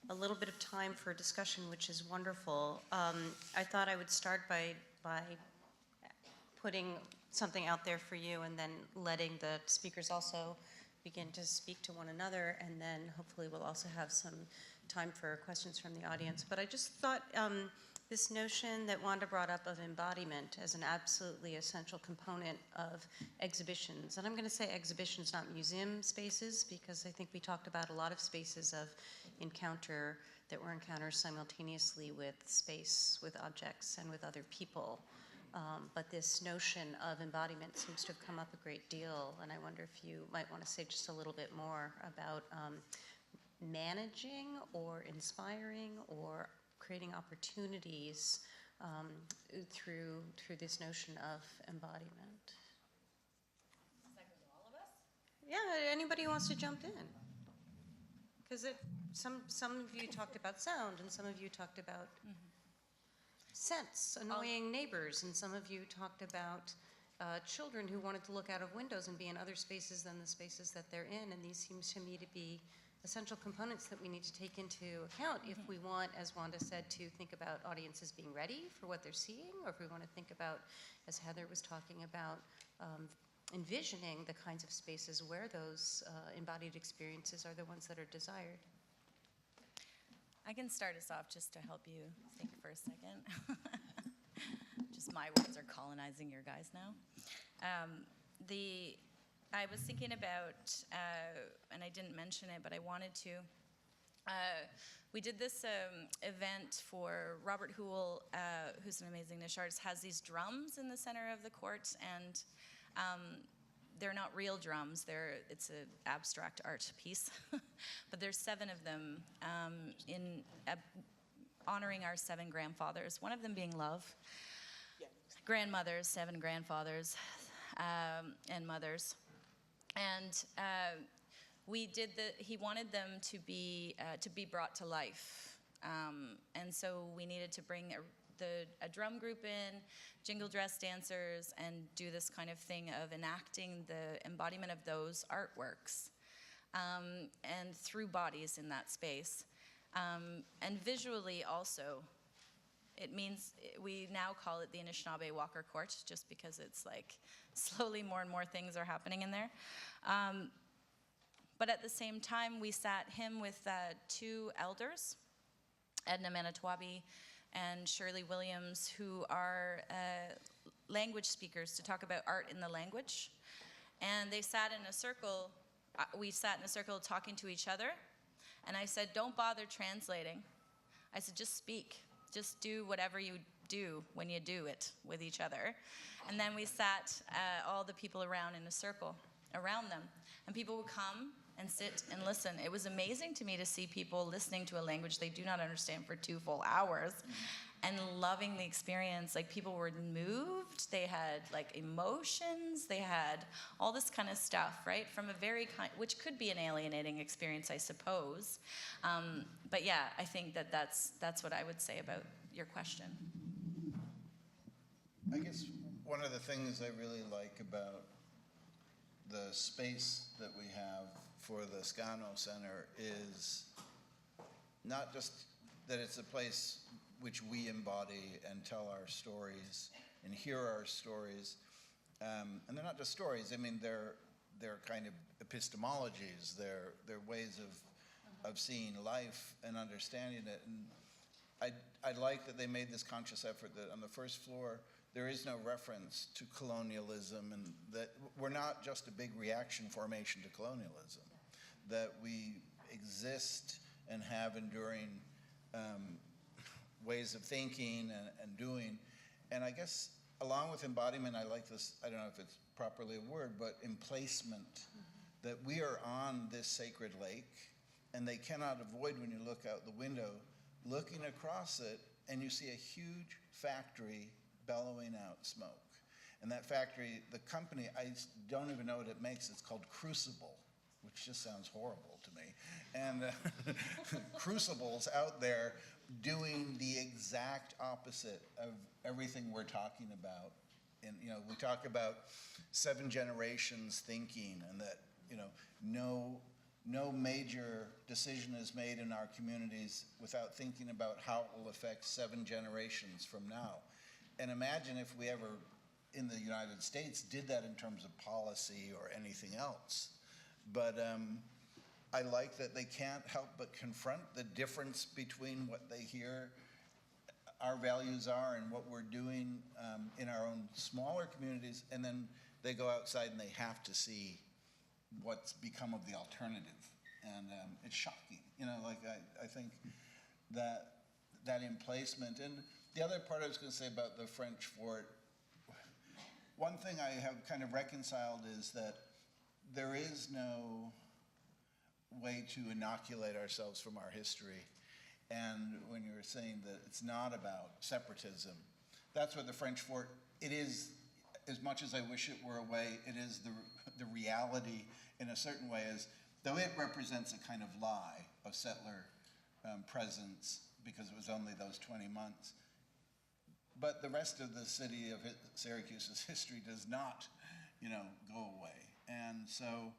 [SPEAKER 3] a little bit of time for discussion, which is wonderful. I thought I would start by putting something out there for you and then letting the speakers also begin to speak to one another, and then hopefully we'll also have some time for questions from the audience. But I just thought this notion that Wanda brought up of embodiment as an absolutely essential component of exhibitions, and I'm going to say exhibitions, not museum spaces, because I think we talked about a lot of spaces of encounter that were encounters simultaneously with space, with objects, and with other people. But this notion of embodiment seems to have come up a great deal, and I wonder if you might want to say just a little bit more about managing or inspiring or creating opportunities through this notion of embodiment.
[SPEAKER 6] Does that go to all of us?
[SPEAKER 3] Yeah, anybody who wants to jump in. Because some of you talked about sound, and some of you talked about scents, annoying neighbors, and some of you talked about children who wanted to look out of windows and be in other spaces than the spaces that they're in, and these seem to me to be essential components that we need to take into account if we want, as Wanda said, to think about audiences being ready for what they're seeing, or if we want to think about, as Heather was talking about, envisioning the kinds of spaces where those embodied experiences are the ones that are desired.
[SPEAKER 6] I can start us off just to help you think for a second. Just my words are colonizing your guys now. I was thinking about, and I didn't mention it, but I wanted to. We did this event for Robert Hoole, who's an amazing niche artist, has these drums in the center of the court, and they're not real drums. It's an abstract art piece, but there's 7 of them honoring our 7 grandfathers. One of them being love. Grandmothers, 7 grandfathers, and mothers, and he wanted them to be brought to life, and so we needed to bring a drum group in, jingle dress dancers, and do this kind of thing of enacting the embodiment of those artworks, and through bodies in that space, and visually also. It means, we now call it the Anishinaabe Walker Court, just because it's like slowly more and more things are happening in there. But at the same time, we sat him with 2 elders, Edna Manitowabi and Shirley Williams, who are language speakers, to talk about art in the language. And they sat in a circle, we sat in a circle talking to each other, and I said, don't bother translating. I said, just speak. Just do whatever you do when you do it with each other. And then we sat all the people around in a circle around them. And people would come and sit and listen. It was amazing to me to see people listening to a language they do not understand for 2 full hours and loving the experience. Like, people were moved, they had like emotions, they had all this kind of stuff, right? From a very which could be an alienating experience, I suppose. But yeah, I think that's what I would say about your question.
[SPEAKER 5] I guess one of the things I really like about the space that we have for the Scano Center is not just that it's a place which we embody and tell our stories and hear our stories. And they're not just stories. I mean, they're kind of epistemologies. They're ways of seeing life and understanding it. And I like that they made this conscious effort that on the first floor, there is no reference to colonialism, and that we're not just a big reaction formation to colonialism, that we exist and have enduring ways of thinking and doing. And I guess along with embodiment, I like this, I don't know if it's properly a word, but emplacement, that we are on this sacred lake, and they cannot avoid, when you look out the window, looking across it, and you see a huge factory bellowing out smoke. And that factory, the company, I don't even know what it makes, it's called Crucible, which just sounds horrible to me. And Crucible's out there doing the exact opposite of everything we're talking about. And, you know, we talk about 7 generations thinking, and that, you know, no major decision is made in our communities without thinking about how it will affect 7 generations from now. And imagine if we ever, in the United States, did that in terms of policy or anything else. But I like that they can't help but confront the difference between what they hear our values are and what we're doing in our own smaller communities, and then they go outside and they have to see what's become of the alternative. And it's shocking, you know, like I think that emplacement. And the other part I was going to say about the French fort, one thing I have kind of reconciled is that there is no way to inoculate ourselves from our history. And when you were saying that it's not about separatism, that's what the French fort, it is, as much as I wish it were a way, it is the reality in a certain way, is, though it represents a kind of lie of settler presence because it was only those 20 months. But the rest of the city of Syracuse's history does not, you know, go away. And so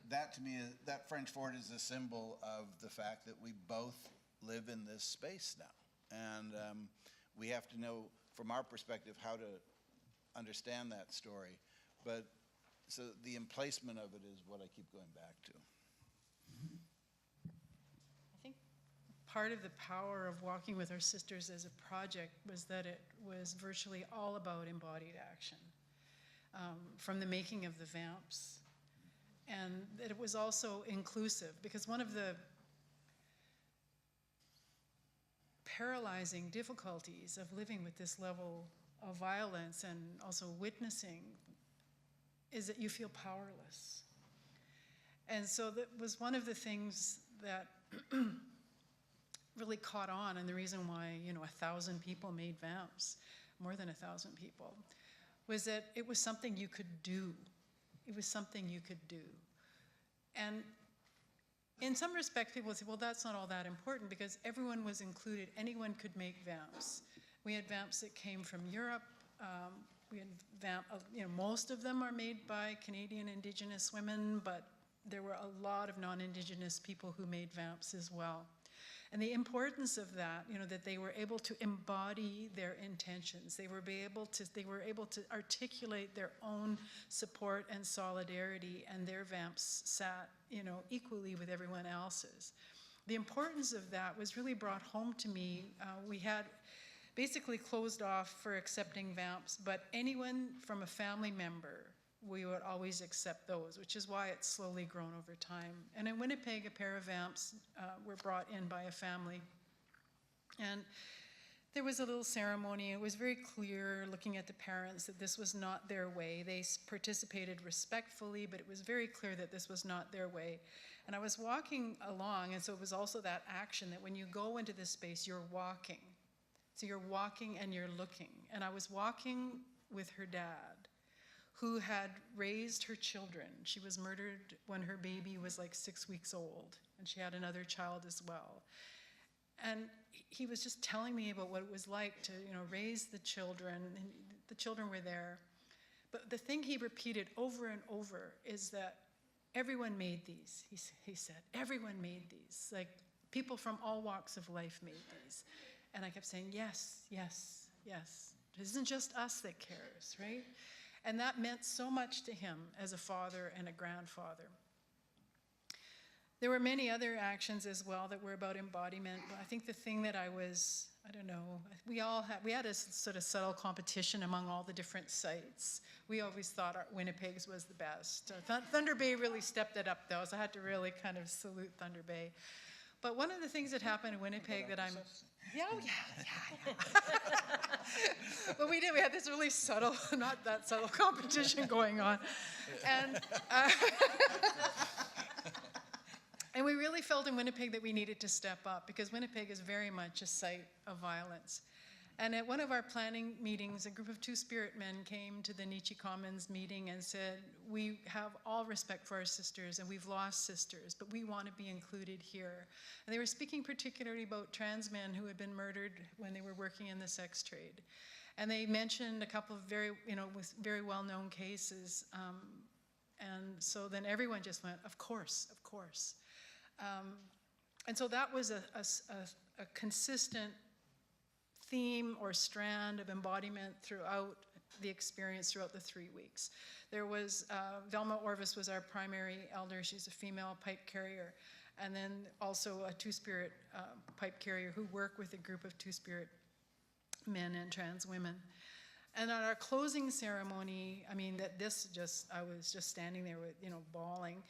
[SPEAKER 5] that to me, that French fort is a symbol of the fact that we both live in this space now. And we have to know, from our perspective, how to understand that story. But so the emplacement of it is what I keep going back to.
[SPEAKER 7] I think part of the power of Walking with Our Sisters as a project was that it was virtually all about embodied action, from the making of the vamps. And that it was also inclusive, because one of the paralyzing difficulties of living with this level of violence and also witnessing is that you feel powerless. And so that was one of the things that really caught on, and the reason why, you know, 1,000 people made vamps, more than 1,000 people, was that it was something you could do. It was something you could do. And in some respects, people would say, well, that's not all that important, because everyone was included. Anyone could make vamps. We had vamps that came from Europe. We had you know, most of them are made by Canadian Indigenous women, but there were a lot of non-Indigenous people who made vamps as well. And the importance of that, you know, that they were able to embody their intentions. They were able to articulate their own support and solidarity, and their vamps sat, you know, equally with everyone else's. The importance of that was really brought home to me. We had basically closed off for accepting vamps, but anyone from a family member, we would always accept those, which is why it's slowly grown over time. And in Winnipeg, a pair of vamps were brought in by a family. And there was a little ceremony. It was very clear, looking at the parents, that this was not their way. They participated respectfully, but it was very clear that this was not their way. And I was walking along, and so it was also that action that when you go into this space, you're walking. So you're walking and you're looking. And I was walking with her dad, who had raised her children. She was murdered when her baby was like 6 weeks old, and she had another child as well. And he was just telling me about what it was like to, you know, raise the children, and the children were there. But the thing he repeated over and over is that everyone made these, he said. Everyone made these. Like, people from all walks of life made these. And I kept saying, yes, yes, yes. It isn't just us that cares, right? And that meant so much to him as a father and a grandfather. There were many other actions as well that were about embodiment. I think the thing that I don't know, we had a sort of subtle competition among all the different sites. We always thought Winnipeg's was the best. Thunder Bay really stepped it up, though, so I had to really kind of salute Thunder Bay. But one of the things that happened in Winnipeg that I'm... Yeah. But we had this really subtle, not that subtle competition going on. And and we really felt in Winnipeg that we needed to step up, because Winnipeg is very much a site of violence. And at one of our planning meetings, a group of Two-Spirit men came to the Nietzsche Commons meeting and said, we have all respect for our sisters, and we've lost sisters, but we want to be included here. And they were speaking particularly about trans men who had been murdered when they were working in the sex trade. And they mentioned a couple of very well-known cases. And so then everyone just went, of course, of course. And so that was a consistent theme or strand of embodiment throughout the experience throughout the 3 weeks. There was, Velma Orvis was our primary elder. She's a female pipe carrier. And then also a Two-Spirit pipe carrier who worked with a group of Two-Spirit men and trans women. And at our closing ceremony, I mean, I was just standing there with, bawling.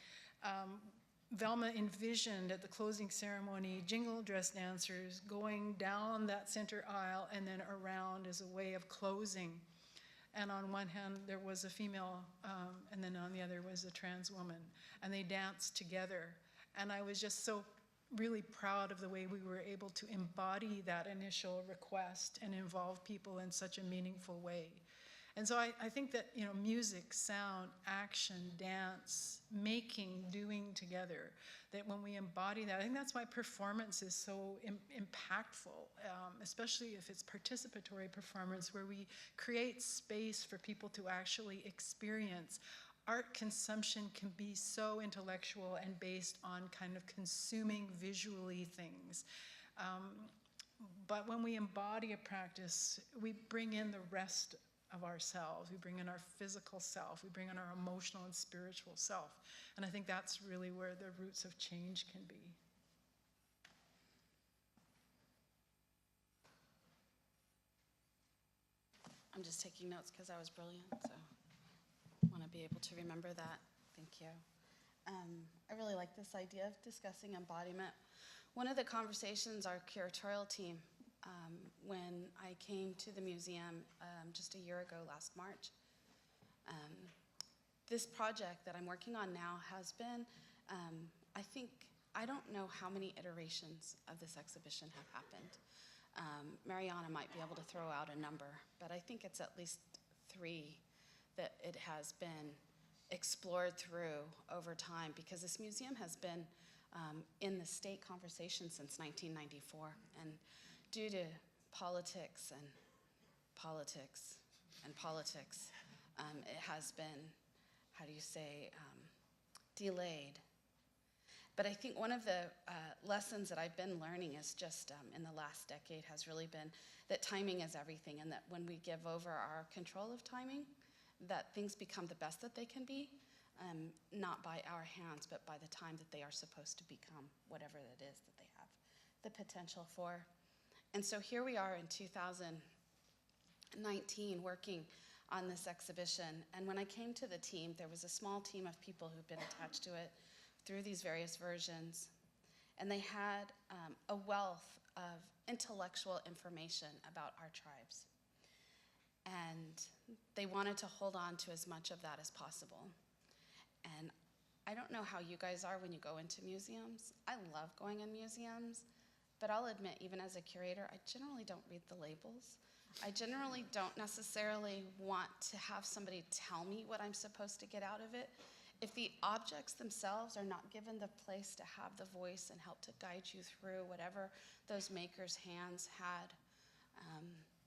[SPEAKER 7] Velma envisioned at the closing ceremony jingle dress dancers going down that center aisle and then around as a way of closing. And on one hand, there was a female, and then on the other was a trans woman. And they danced together. And I was just so really proud of the way we were able to embody that initial request and involve people in such a meaningful way. And so I think that, music, sound, action, dance, making, doing together, that when we embody that, I think that's why performance is so impactful, especially if it's participatory performance, where we create space for people to actually experience. Art consumption can be so intellectual and based on kind of consuming visually things. But when we embody a practice, we bring in the rest of ourselves. We bring in our physical self. We bring in our emotional and spiritual self. And I think that's really where the roots of change can be.
[SPEAKER 4] I'm just taking notes because I was brilliant, so want to be able to remember that. Thank you. I really like this idea of discussing embodiment. One of the conversations our curatorial team, when I came to the museum just a year ago, last March, this project that I'm working on now has been, I don't know how many iterations of this exhibition have happened. Mariana might be able to throw out a number, but I think it's at least 3 that it has been explored through over time, because this museum has been in the state conversation since 1994. And due to politics and politics and politics, it has been, delayed. But I think one of the lessons that I've been learning is just in the last decade has really been that timing is everything, and that when we give over our control of timing, that things become the best that they can be, not by our hands, but by the time that they are supposed to become whatever it is that they have the potential for. And so here we are in 2019 working on this exhibition. And when I came to the team, there was a small team of people who've been attached to it through these various versions. And they had a wealth of intellectual information about our tribes. And they wanted to hold on to as much of that as possible. And I don't know how you guys are when you go into museums. I love going in museums, but I'll admit, even as a curator, I generally don't read the labels. I generally don't necessarily want to have somebody tell me what I'm supposed to get out of it. If the objects themselves are not given the place to have the voice and help to guide you through whatever those makers' hands had,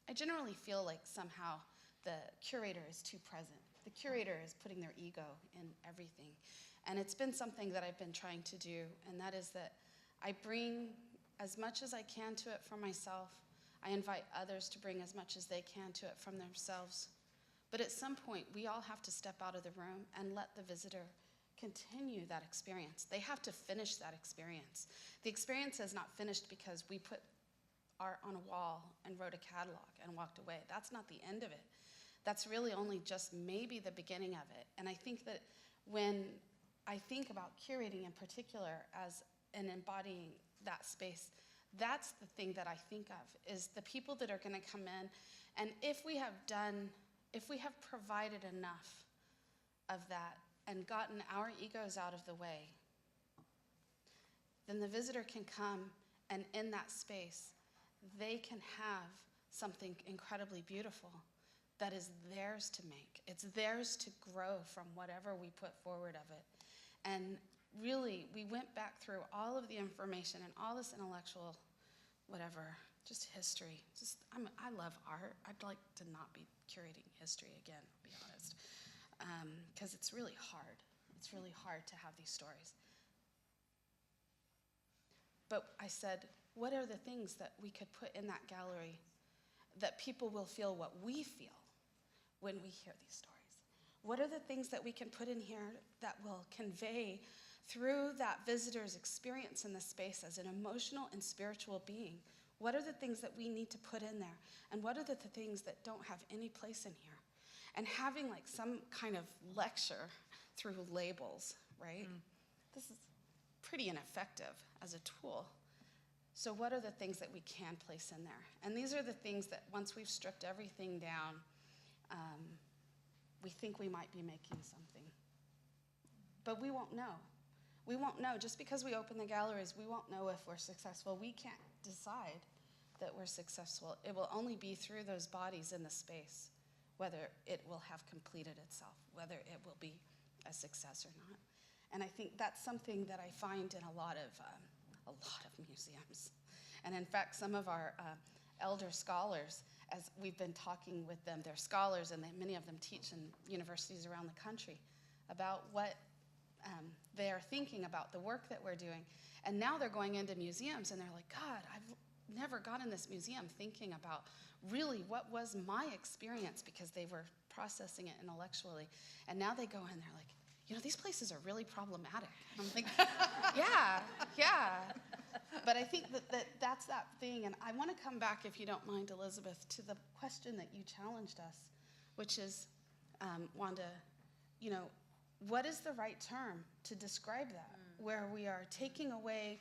[SPEAKER 4] I generally feel like somehow the curator is too present. The curator is putting their ego in everything. And it's been something that I've been trying to do, and that is that I bring as much as I can to it for myself. I invite others to bring as much as they can to it from themselves. But at some point, we all have to step out of the room and let the visitor continue that experience. They have to finish that experience. The experience is not finished because we put art on a wall and wrote a catalog and walked away. That's not the end of it. That's really only just maybe the beginning of it. And I think that when I think about curating in particular as an embodying that space, that's the thing that I think of, is the people that are going to come in. And if we have provided enough of that and gotten our egos out of the way, then the visitor can come, and in that space, they can have something incredibly beautiful that is theirs to make. It's theirs to grow from whatever we put forward of it. And really, we went back through all of the information and all this intellectual, whatever, just history. I love art. I'd like to not be curating history again, I'll be honest, because it's really hard. It's really hard to have these stories. But I said, what are the things that we could put in that gallery that people will feel what we feel when we hear these stories? What are the things that we can put in here that will convey through that visitor's experience in the space as an emotional and spiritual being? What are the things that we need to put in there? And what are the things that don't have any place in here? And having like some kind of lecture through labels, right? This is pretty ineffective as a tool. So what are the things that we can place in there? And these are the things that once we've stripped everything down, we think we might be making something. But we won't know. We won't know. Just because we open the galleries, we won't know if we're successful. We can't decide that we're successful. It will only be through those bodies in the space, whether it will have completed itself, whether it will be a success or not. And I think that's something that I find in a lot of museums. And in fact, some of our elder scholars, as we've been talking with them, they're scholars, and many of them teach in universities around the country, about what they are thinking about the work that we're doing. And now they're going into museums, and they're like, God, I've never got in this museum thinking about really what was my experience, because they were processing it intellectually. And now they go in, they're like, you know, these places are really problematic. I'm like, yeah. But I think that's that thing. And I want to come back, if you don't mind, Elizabeth, to the question that you challenged us, which is, Wanda, you know, what is the right term to describe that, where we are taking away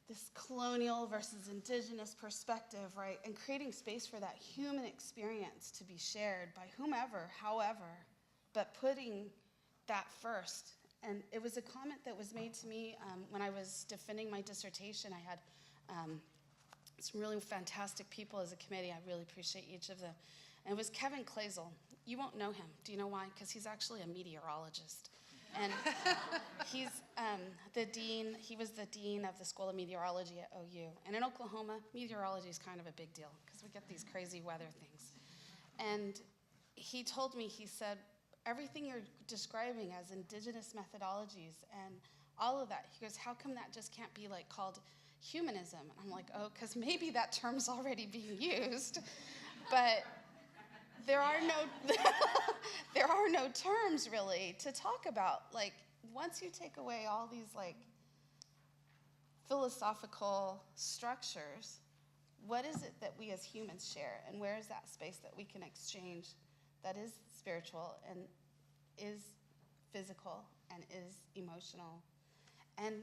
[SPEAKER 4] this colonial versus indigenous perspective, right, and creating space for that human experience to be shared by whomever, however, but putting that first. And it was a comment that was made to me when I was defending my dissertation. I had some really fantastic people as a committee. I really appreciate each of them. And it was Kevin Clazel. You won't know him. Do you know why? Because he's actually a meteorologist. And he's the dean. He was the dean of the School of Meteorology at OU. And in Oklahoma, meteorology is kind of a big deal because we get these crazy weather things. And he told me, he said, everything you're describing as indigenous methodologies and all of that, he goes, how come that just can't be like called humanism? And I'm like, oh, because maybe that term's already being used, but there are no terms really to talk about. Like, once you take away all these like philosophical structures, what is it that we as humans share, and where is that space that we can exchange that is spiritual and is physical and is emotional, and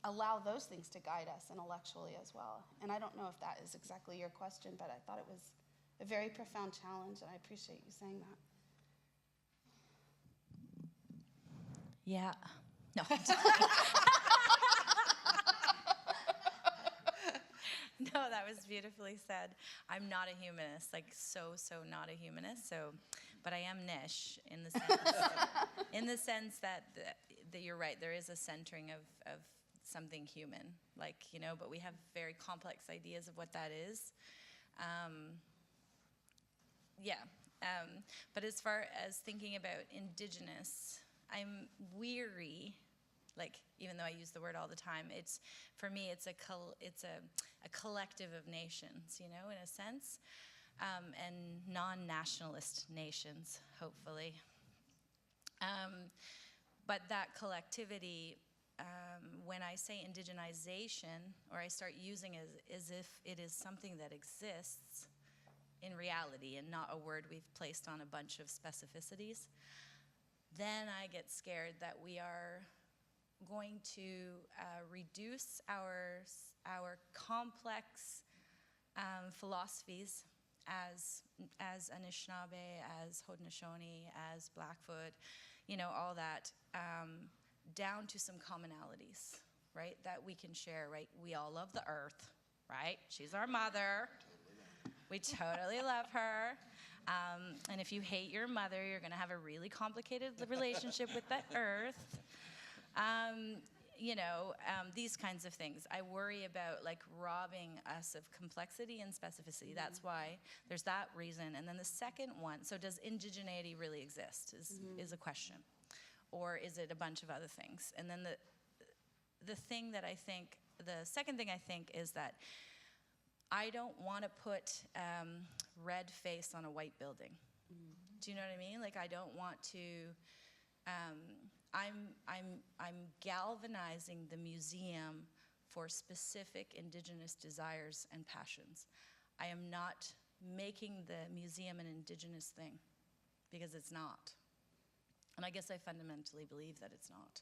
[SPEAKER 4] allow those things to guide us intellectually as well? And I don't know if that is exactly your question, but I thought it was a very profound challenge, and I appreciate you saying that.
[SPEAKER 6] Yeah. No. No, that was beautifully said. I'm not a humanist, like so not a humanist. So, but I am niche in the sense that you're right. There is a centering of something human, like, you know. But we have very complex ideas of what that is. But as far as thinking about indigenous, I'm weary. Like, even though I use the word all the time, it's, for me, it's a collective of nations, you know, in a sense, and non-nationalist nations, hopefully. But that collectivity, when I say indigenization, or I start using it as if it is something that exists in reality and not a word we've placed on a bunch of specificities, then I get scared that we are going to reduce our complex philosophies as Anishinaabe, as Haudenosaunee, as Blackfoot, you know, all that, down to some commonalities, right, that we can share, right? We all love the earth, right? She's our mother. We totally love her. And if you hate your mother, you're going to have a really complicated relationship with the earth. You know, these kinds of things. I worry about, like, robbing us of complexity and specificity. That's why there's that reason. And then the second one, so does indigeneity really exist is a question. Or is it a bunch of other things? And then the second thing I think is that I don't want to put red face on a white building. Do you know what I mean? Like, I don't want to, I'm galvanizing the museum for specific Indigenous desires and passions. I am not making the museum an Indigenous thing, because it's not. And I guess I fundamentally believe that it's not.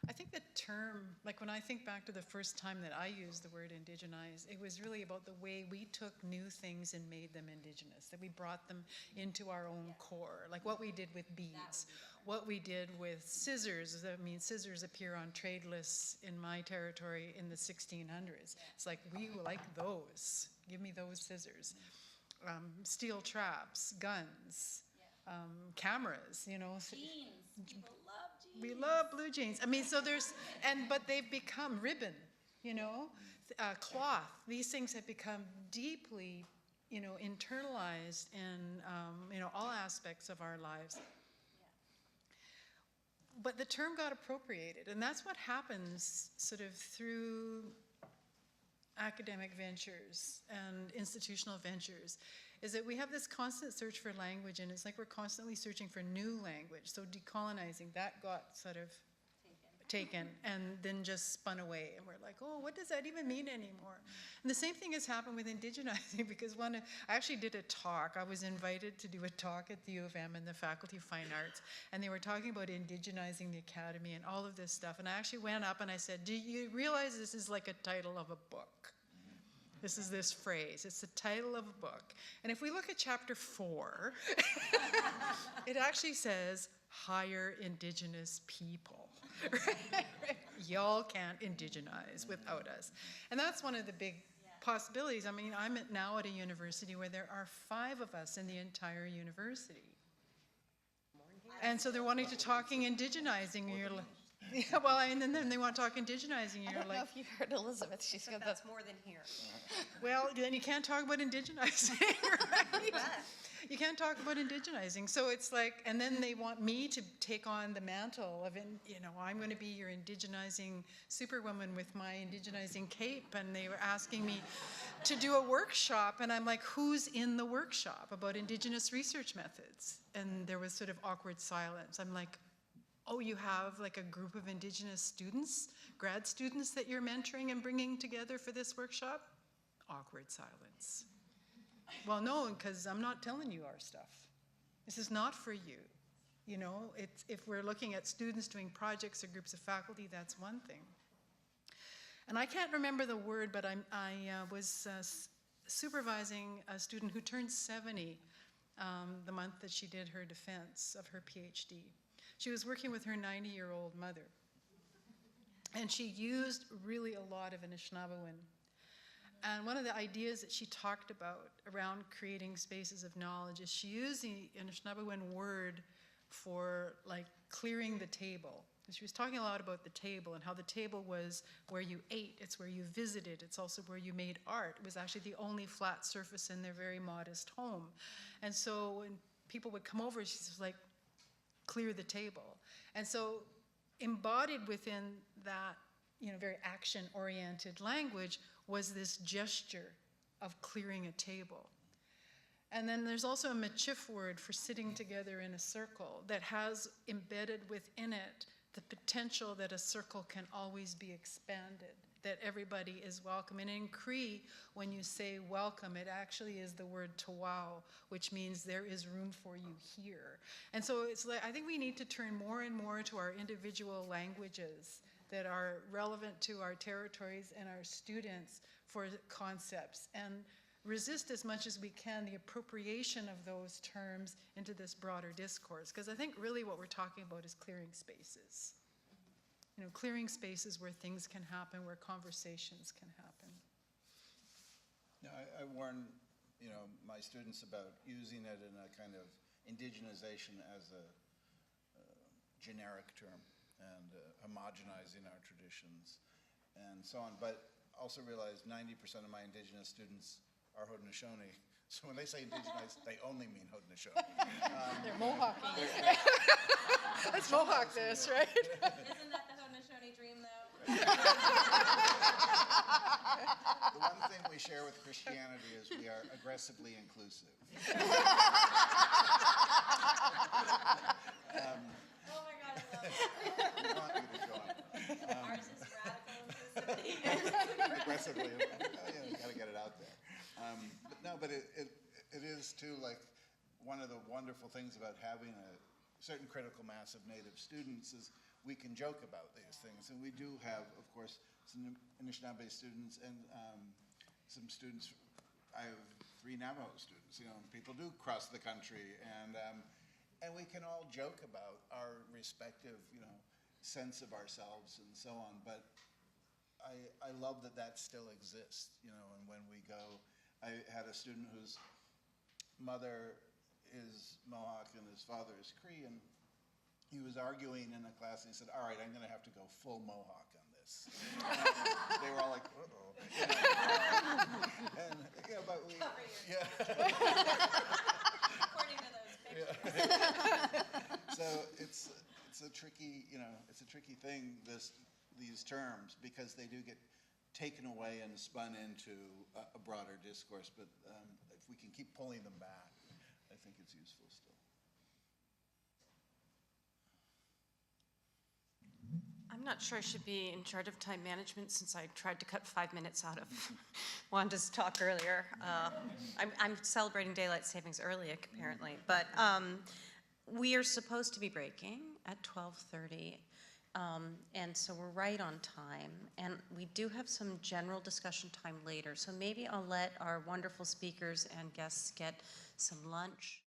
[SPEAKER 7] I think the term, like when I think back to the first time that I used the word indigenize, it was really about the way we took new things and made them Indigenous, that we brought them into our own core, like what we did with beads, what we did with scissors. I mean, scissors appear on trade lists in my territory in the 1600s. It's like, we like those. Give me those scissors. Steel traps, guns, cameras, you know.
[SPEAKER 6] Jeans. People love jeans.
[SPEAKER 7] We love blue jeans. I mean, so there's, but they've become ribbon, you know, cloth. These things have become deeply, you know, internalized in, you know, all aspects of our lives. But the term got appropriated, and that's what happens sort of through academic ventures and institutional ventures, is that we have this constant search for language, and it's like we're constantly searching for new language. So decolonizing, that got sort of taken and then just spun away, and we're like, oh, what does that even mean anymore? And the same thing has happened with indigenizing, because I actually did a talk. I was invited to do a talk at the U of M in the Faculty of Fine Arts, and they were talking about indigenizing the academy and all of this stuff. And I actually went up and I said, do you realize this is like a title of a book? This is this phrase. It's the title of a book. And if we look at chapter 4, it actually says, hire Indigenous people. Right? Y'all can't indigenize without us. And that's one of the big possibilities. I mean, I'm now at a university where there are 5 of us in the entire university. And so they're wanting to talking indigenizing, and you're like, yeah, well, and then they want to talk indigenizing, and you're
[SPEAKER 6] I don't know
[SPEAKER 7] like,
[SPEAKER 6] if you heard Elizabeth. She's got
[SPEAKER 3] That's more than here.
[SPEAKER 7] well, then you can't talk about indigenizing, right? You can't talk about indigenizing. So it's like, and then they want me to take on the mantle of, you know, I'm going to be your indigenizing superwoman with my indigenizing cape. And they were asking me to do a workshop. And I'm like, who's in the workshop about Indigenous research methods? And there was sort of awkward silence. I'm like, oh, you have like a group of Indigenous students, grad students that you're mentoring and bringing together for this workshop? Awkward silence. Well, no, because I'm not telling you our stuff. This is not for you. You know, if we're looking at students doing projects or groups of faculty, that's one thing. And I can't remember the word, but I was supervising a student who turned 70 the month that she did her defense of her PhD. She was working with her 90-year-old mother. And she used really a lot of Anishinaabewin. And one of the ideas that she talked about around creating spaces of knowledge is she used the Anishinaabewin word for like clearing the table. She was talking a lot about the table and how the table was where you ate, it's where you visited, it's also where you made art. It was actually the only flat surface in their very modest home. And so when people would come over, she was like, clear the table. And so embodied within that, you know, very action-oriented language was this gesture of clearing a table. And then there's also a Michif word for sitting together in a circle that has embedded within it the potential that a circle can always be expanded, that everybody is welcome. And in Cree, when you say welcome, it actually is the word tawau, which means there is room for you here. And so it's like, I think we need to turn more and more to our individual languages that are relevant to our territories and our students for concepts, and resist as much as we can the appropriation of those terms into this broader discourse. Because I think really what we're talking about is clearing spaces. You know, clearing spaces where things can happen, where conversations can happen.
[SPEAKER 8] Yeah, I warn, you know, my students about using it in a kind of indigenization as a generic term and homogenizing our traditions and so on. But also realize 90% of my Indigenous students are Haudenosaunee. So when they say indigenize, they only mean Haudenosaunee.
[SPEAKER 7] They're Mohawk. That's Mohawk this, right?
[SPEAKER 6] Isn't that the Haudenosaunee dream, though?
[SPEAKER 8] The one thing we share with Christianity is we are aggressively inclusive.
[SPEAKER 3] Oh my God, I love it.
[SPEAKER 8] We want you to join.
[SPEAKER 3] Ours is radical inclusivity.
[SPEAKER 8] Aggressively, you gotta get it out there. But it is too, like, one of the wonderful things about having a certain critical mass of Native students is we can joke about these things. And we do have, of course, some Anishinaabe students and some students. I have 3 Navajo students. You know, people do cross the country, and we can all joke about our respective, you know, sense of ourselves and so on. But I love that that still exists, you know. And when we go, I had a student whose mother is Mohawk and his father is Cree, and he was arguing in a class, and he said, all right, I'm going to have to go full Mohawk on this. And they were all like, uh-oh. You know, and, yeah, but we, yeah.
[SPEAKER 3] According to those pictures.
[SPEAKER 8] So it's a tricky, you know, it's a tricky thing, these terms, because they do get taken away and spun into a broader discourse. But if we can keep pulling them back, I think it's useful still.
[SPEAKER 3] I'm not sure I should be in charge of time management since I tried to cut 5 minutes out of Wanda's talk earlier. I'm celebrating daylight savings early, apparently, but we are supposed to be breaking at 12:30, and so we're right on time, and we do have some general discussion time later, so maybe I'll let our wonderful speakers and guests get some lunch.